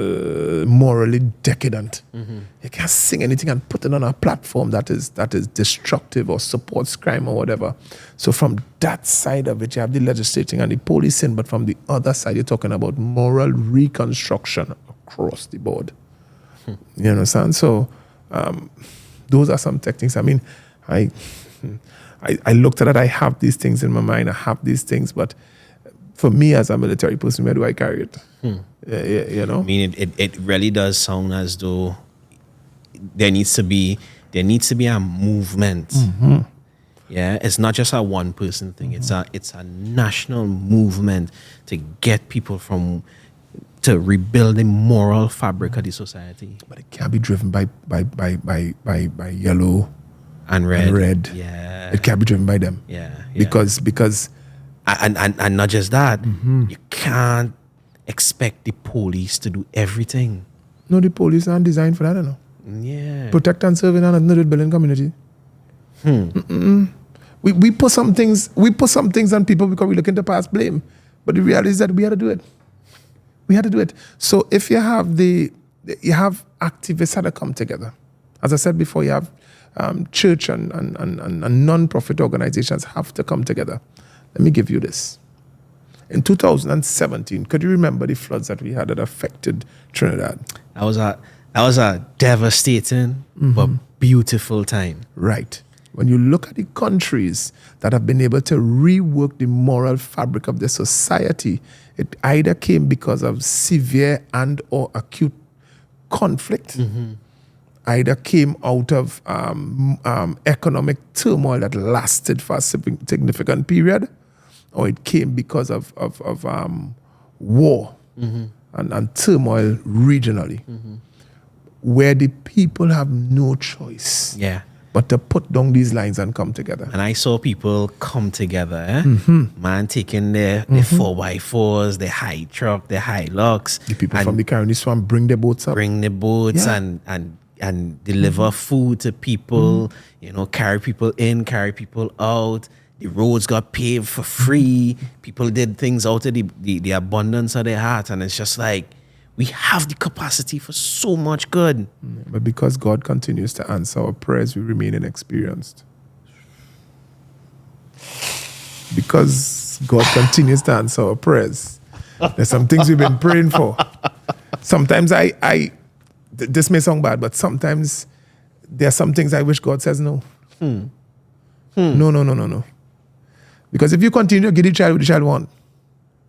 morally decadent. Mm-hmm. You can't sing anything and put it on a platform that is destructive or supports crime or whatever. So from that side of it, you have the legislating and the policing, but from the other side, you're talking about moral reconstruction across the board. You understand? So those are some techniques. I mean, I looked at it. I have these things in my mind. I have these things, but for me as a military person, where do I carry it? I mean, it really does sound as though there needs to be a movement. Mm-hmm. Yeah, it's not just a one person thing. Mm-hmm. It's a national movement to get people to rebuild the moral fabric of the society. But it can't be driven by yellow and red. Yeah, it can't be driven by them. Yeah. Because and not just that, you can't expect the police to do everything. No, the police aren't designed for that, no. Yeah. Protect and serve in another building community. We put some things on people because we look into past blame. But the reality is that we had to do it. We had to do it. So if you have activists that come together. As I said before, you have church and non-profit organizations have to come together. Let me give you this. In 2017, could you remember the floods that we had that affected Trinidad? That was a devastating but beautiful time. Right. When you look at the countries that have been able to rework the moral fabric of their society, it either came because of severe and or acute conflict, either came out of economic turmoil that lasted for a significant period, or it came because of war and turmoil regionally, where the people have no choice. Yeah. But to put down these lines and come together. And I saw people come together, man, taking their 4x4s, their high truck, their high locks. The people from the Caribbean Swamp bring their boats up. Bring the boats and deliver food to people, carry people in, carry people out. The roads got paved for free. People did things out of the abundance of their heart. And it's just like, we have the capacity for so much good. But because God continues to answer our prayers, we remain inexperienced. Because God continues to answer our prayers, there's some things we've been praying for. Sometimes this may sound bad, but sometimes there are some things I wish God says no. No. Because if you continue to give the child what the child wants,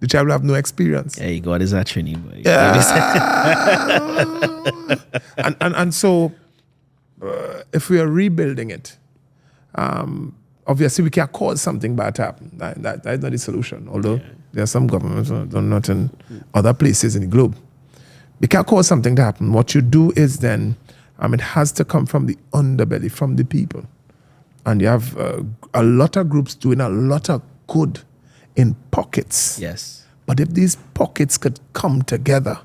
the child will have no experience. Hey, God is a Trini, boy. Yeah. and so, if we are rebuilding it, obviously we can't cause something bad to happen. That is not the solution. Although there are some governments, not in other places in the globe. We can't cause something to happen. What you do is then, it has to come from the underbelly, from the people. And you have a lot of groups doing a lot of good in pockets. Yes. But if these pockets could come together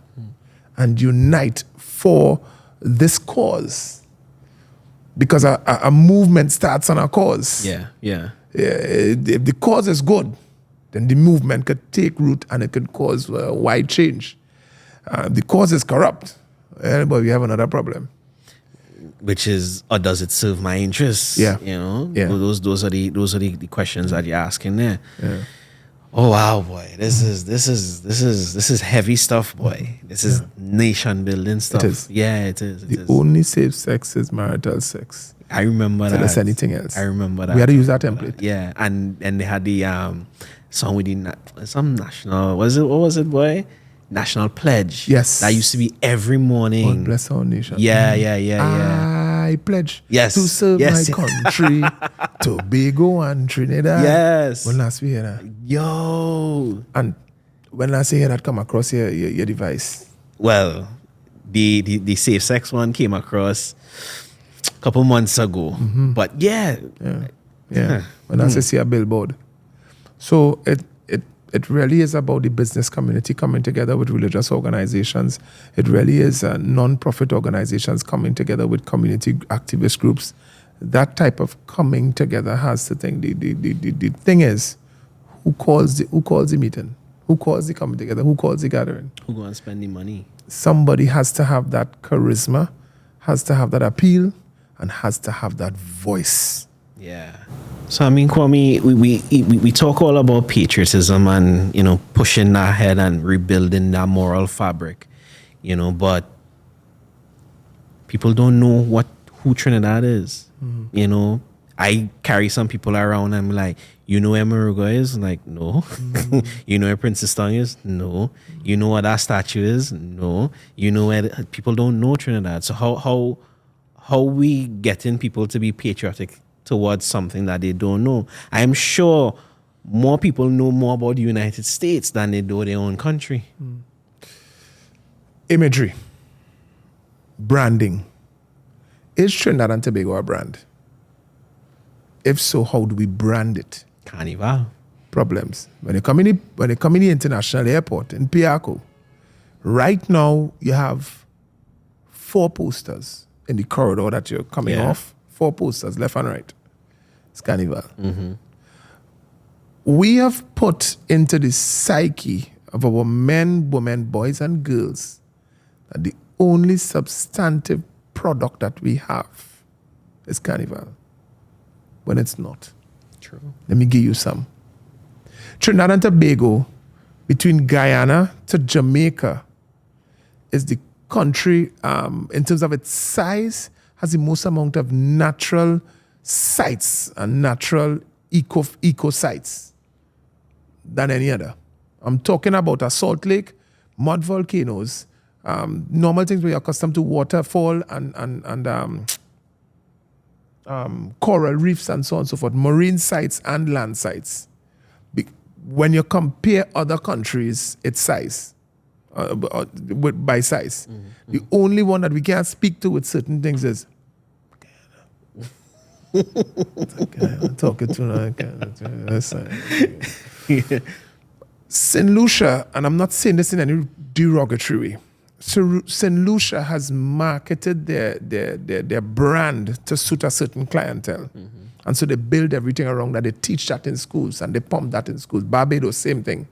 and unite for this cause, because a movement starts on a cause. Yeah. If the cause is good, then the movement could take root and it could cause wide change. The cause is corrupt, but we have another problem. Which is, or does it serve my interests? Yeah. Those are the questions that you're asking there. Yeah. Oh wow, boy. This is heavy stuff, boy. This is nation building stuff. It is. Yeah, it is. The only safe sex is marital sex. I remember that. Tell us anything else. I remember that. We had to use that template. Yeah, and they had the song with some national. What was it, boy? National pledge. Yes. That used to be every morning. God bless our nation. Yeah. I pledge to serve Yes. my country, Tobago and Trinidad. Yes. When last we hear that? Yo. And when last you hear that come across your device? Well, the safe sex one came across a couple months ago. But yeah. When last you see a billboard. So it really is about the business community coming together with religious organizations. It really is non-profit organizations coming together with community activist groups. That type of coming together has the thing. The thing is, who calls the meeting? Who calls the coming together? Who calls the gathering? Who going to spend the money? Somebody has to have that charisma, has to have that appeal, and has to have that voice. Yeah. So I mean, Kwame, we talk all about patriotism and pushing that head and rebuilding that moral fabric, but people don't know who Trinidad is. I carry some people around and I'm like, where Moruga is? Like, no. You know where Princess Tongue is? No. You know what that statue is? No. You know where people don't know Trinidad. So how we getting people to be patriotic towards something that they don't know? I am sure more people know more about the United States than they do their own country. Imagery, branding. Is Trinidad and Tobago a brand? If so, how do we brand it? Carnival. Problems. When you come in the international airport in Piaco, right now you have 4 posters in the corridor that you're coming off. 4 posters, left and right. It's carnival. We have put into the psyche of our men, women, boys, and girls that the only substantive product that we have is carnival, when it's not. True. Let me give you some. Trinidad and Tobago, between Guyana to Jamaica, is the country, in terms of its size, has the most amount of natural sites and natural eco sites than any other. I'm talking about a salt lake, mud volcanoes, normal things where you're accustomed to waterfall and coral reefs and so on and so forth, marine sites and land sites. When you compare other countries, its size, by size. The only one that we can't speak to with certain things is I'm talking to St. Lucia, and I'm not saying this in any derogatory way. So St. Lucia has marketed their brand to suit a certain clientele. And so they build everything around that. They teach that in schools and they pump that in schools. Barbados, same thing.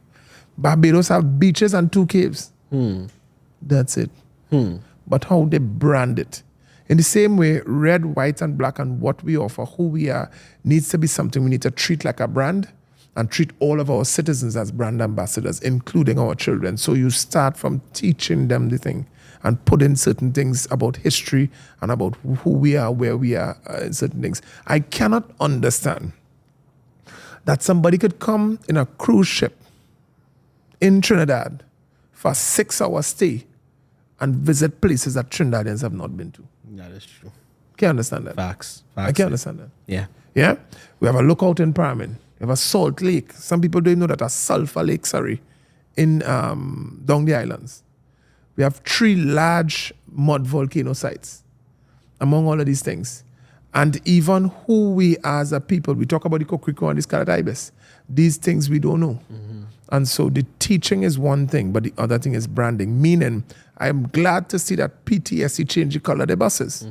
Barbados have beaches and 2 caves. That's it. But how they brand it. In the same way, red, white, and black and what we offer, who we are, needs to be something we need to treat like a brand and treat all of our citizens as brand ambassadors, including our children. So you start from teaching them the thing and put in certain things about history and about who we are, where we are, in certain things. I cannot understand that somebody could come in a cruise ship in Trinidad for a 6-hour stay and visit places that Trinidadians have not been to. That is true. Can't understand that. Facts. I can't understand that. Yeah. Yeah? We have a lookout in Paramin. We have a salt lake. Some people don't even know that a sulfur lake, in down the islands. We have 3 large mud volcano sites, among all of these things. And even who we are as a people, we talk about the Kokriko and the Scarlet Ibis. These things we don't know. And so the teaching is one thing, but the other thing is branding. Meaning, I'm glad to see that PTSD changed the color of the buses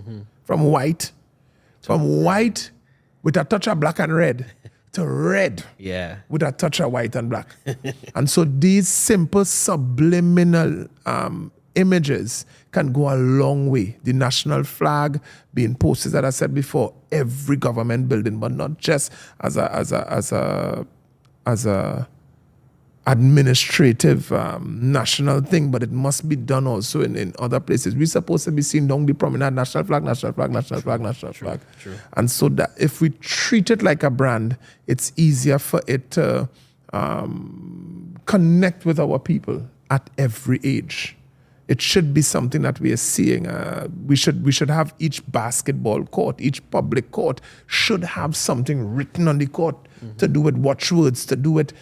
from white with a touch of black and red to red with a touch of white and black. And so these simple subliminal images can go a long way. The national flag being posted, as I said before, every government building, but not just as a administrative national thing, but it must be done also in other places. We're supposed to be seeing down the promenade, national flag. True. And so that if we treat it like a brand, it's easier for it to connect with our people at every age. It should be something that we are seeing. We should have each basketball court, each public court should have something written on the court to do with watchwords, to do with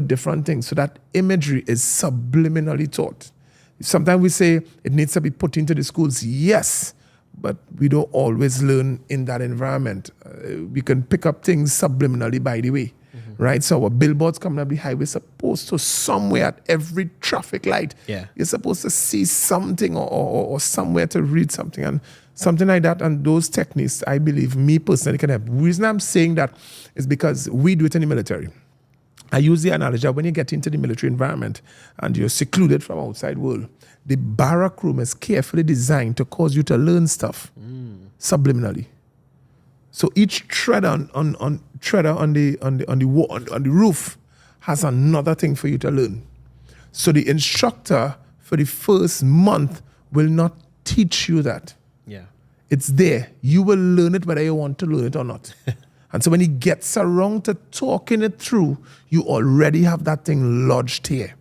different things. So that imagery is subliminally taught. Sometimes we say it needs to be put into the schools. Yes, but we don't always learn in that environment. We can pick up things subliminally, by the way. Right? So our billboards coming up the highway supposed to somewhere at every traffic light. You're supposed to see something or somewhere to read something and something like that. And those techniques, I believe, me personally can help. The reason I'm saying that is because we do it in the military. I use the analogy that when you get into the military environment and you're secluded from outside world, the barrack room is carefully designed to cause you to learn stuff subliminally. So each treader on the roof has another thing for you to learn. So the instructor for the first month will not teach you that. It's there. You will learn it whether you want to learn it or not. And so when he gets around to talking it through, you already have that thing lodged here.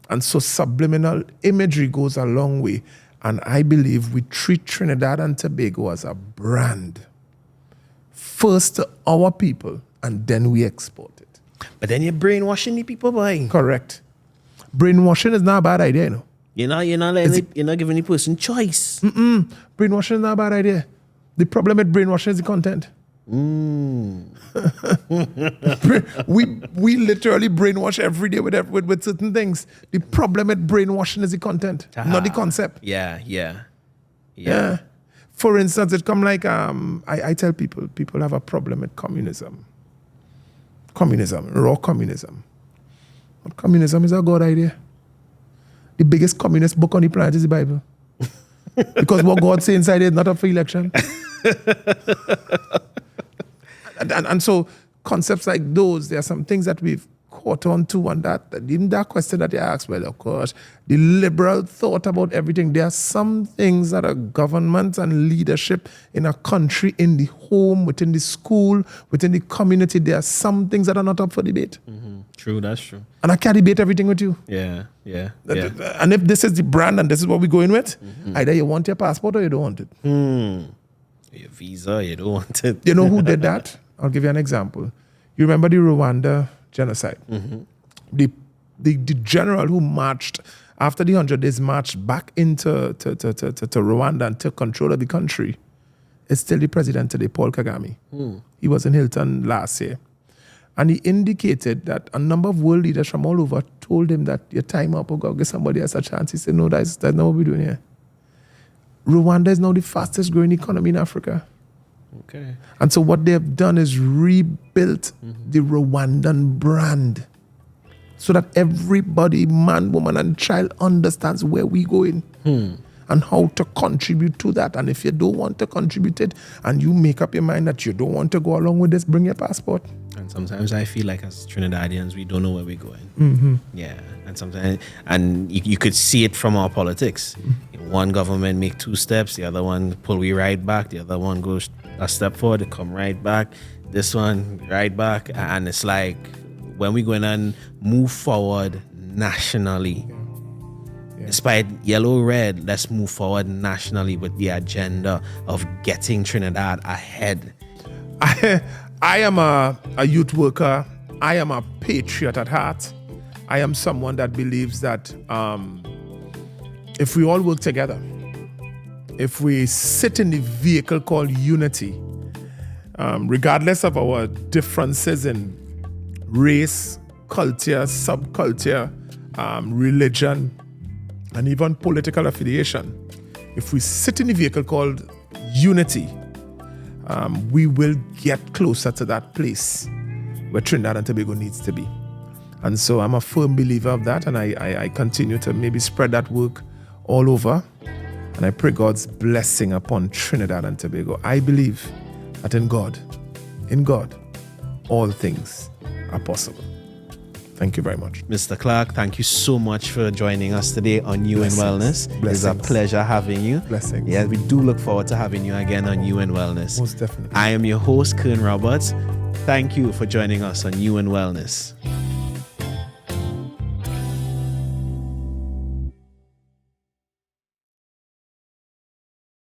And so subliminal imagery goes a long way. And I believe we treat Trinidad and Tobago as a brand. First to our people, and then we export it. But then you're brainwashing the people, boy. Correct. Brainwashing is not a bad idea, you know. You're not giving the person choice. Brainwashing is not a bad idea. The problem with brainwashing is the content. we literally brainwash every day with certain things. The problem with brainwashing is the content, not the concept. Yeah. For instance, it come like I tell people have a problem with communism. Communism, raw communism. But communism is a God idea. The biggest communist book on the planet is the Bible. Because what God says inside it is not up for election. and so concepts like those, there are some things that we've caught on to, and that in that question that you asked, well, of course, the liberal thought about everything. There are some things that are government and leadership in a country, in the home, within the school, within the community. There are some things that are not up for debate. Mm-hmm. True, that's true. And I can't debate everything with you. Yeah. And if this is the brand and this is what we're going with, either you want your passport or you don't want it. Your visa, you don't want it. You know who did that? I'll give you an example. You remember the Rwanda genocide? The general who marched after the 100 days marched back into to Rwanda and took control of the country is still the president today, Paul Kagame. He was in Hilton last year. And he indicated that a number of world leaders from all over told him that your time up, or give somebody else a chance. He said, no, that's not what we're doing here. Rwanda is now the fastest growing economy in Africa. Okay. And so what they have done is rebuilt the Rwandan brand so that everybody, man, woman, and child understands where we're going and how to contribute to that. And if you don't want to contribute it and you make up your mind that you don't want to go along with this, bring your passport. And sometimes I feel like as Trinidadians, we don't know where we're going. Yeah. And sometimes, and you could see it from our politics. One government make 2 steps, the other one pull we right back, the other one goes a step forward, they come right back, this one right back. And it's like, when we going and move forward nationally, despite yellow, red, let's move forward nationally with the agenda of getting Trinidad ahead. I am a youth worker. I am a patriot at heart. I am someone that believes that if we all work together, if we sit in the vehicle called unity, regardless of our differences in race, culture, subculture, religion, and even political affiliation, if we sit in the vehicle called unity, we will get closer to that place where Trinidad and Tobago needs to be. And so I'm a firm believer of that, and I continue to maybe spread that work all over. And I pray God's blessing upon Trinidad and Tobago. I believe that in God, all things are possible. Thank you very much. Mr. Clarke, thank you so much for joining us today on You and Wellness. It's a pleasure having you. Blessings. Yeah, we do look forward to having you again on You and Wellness. Most definitely. I am your host, Kern Roberts. Thank you for joining us on You and Wellness.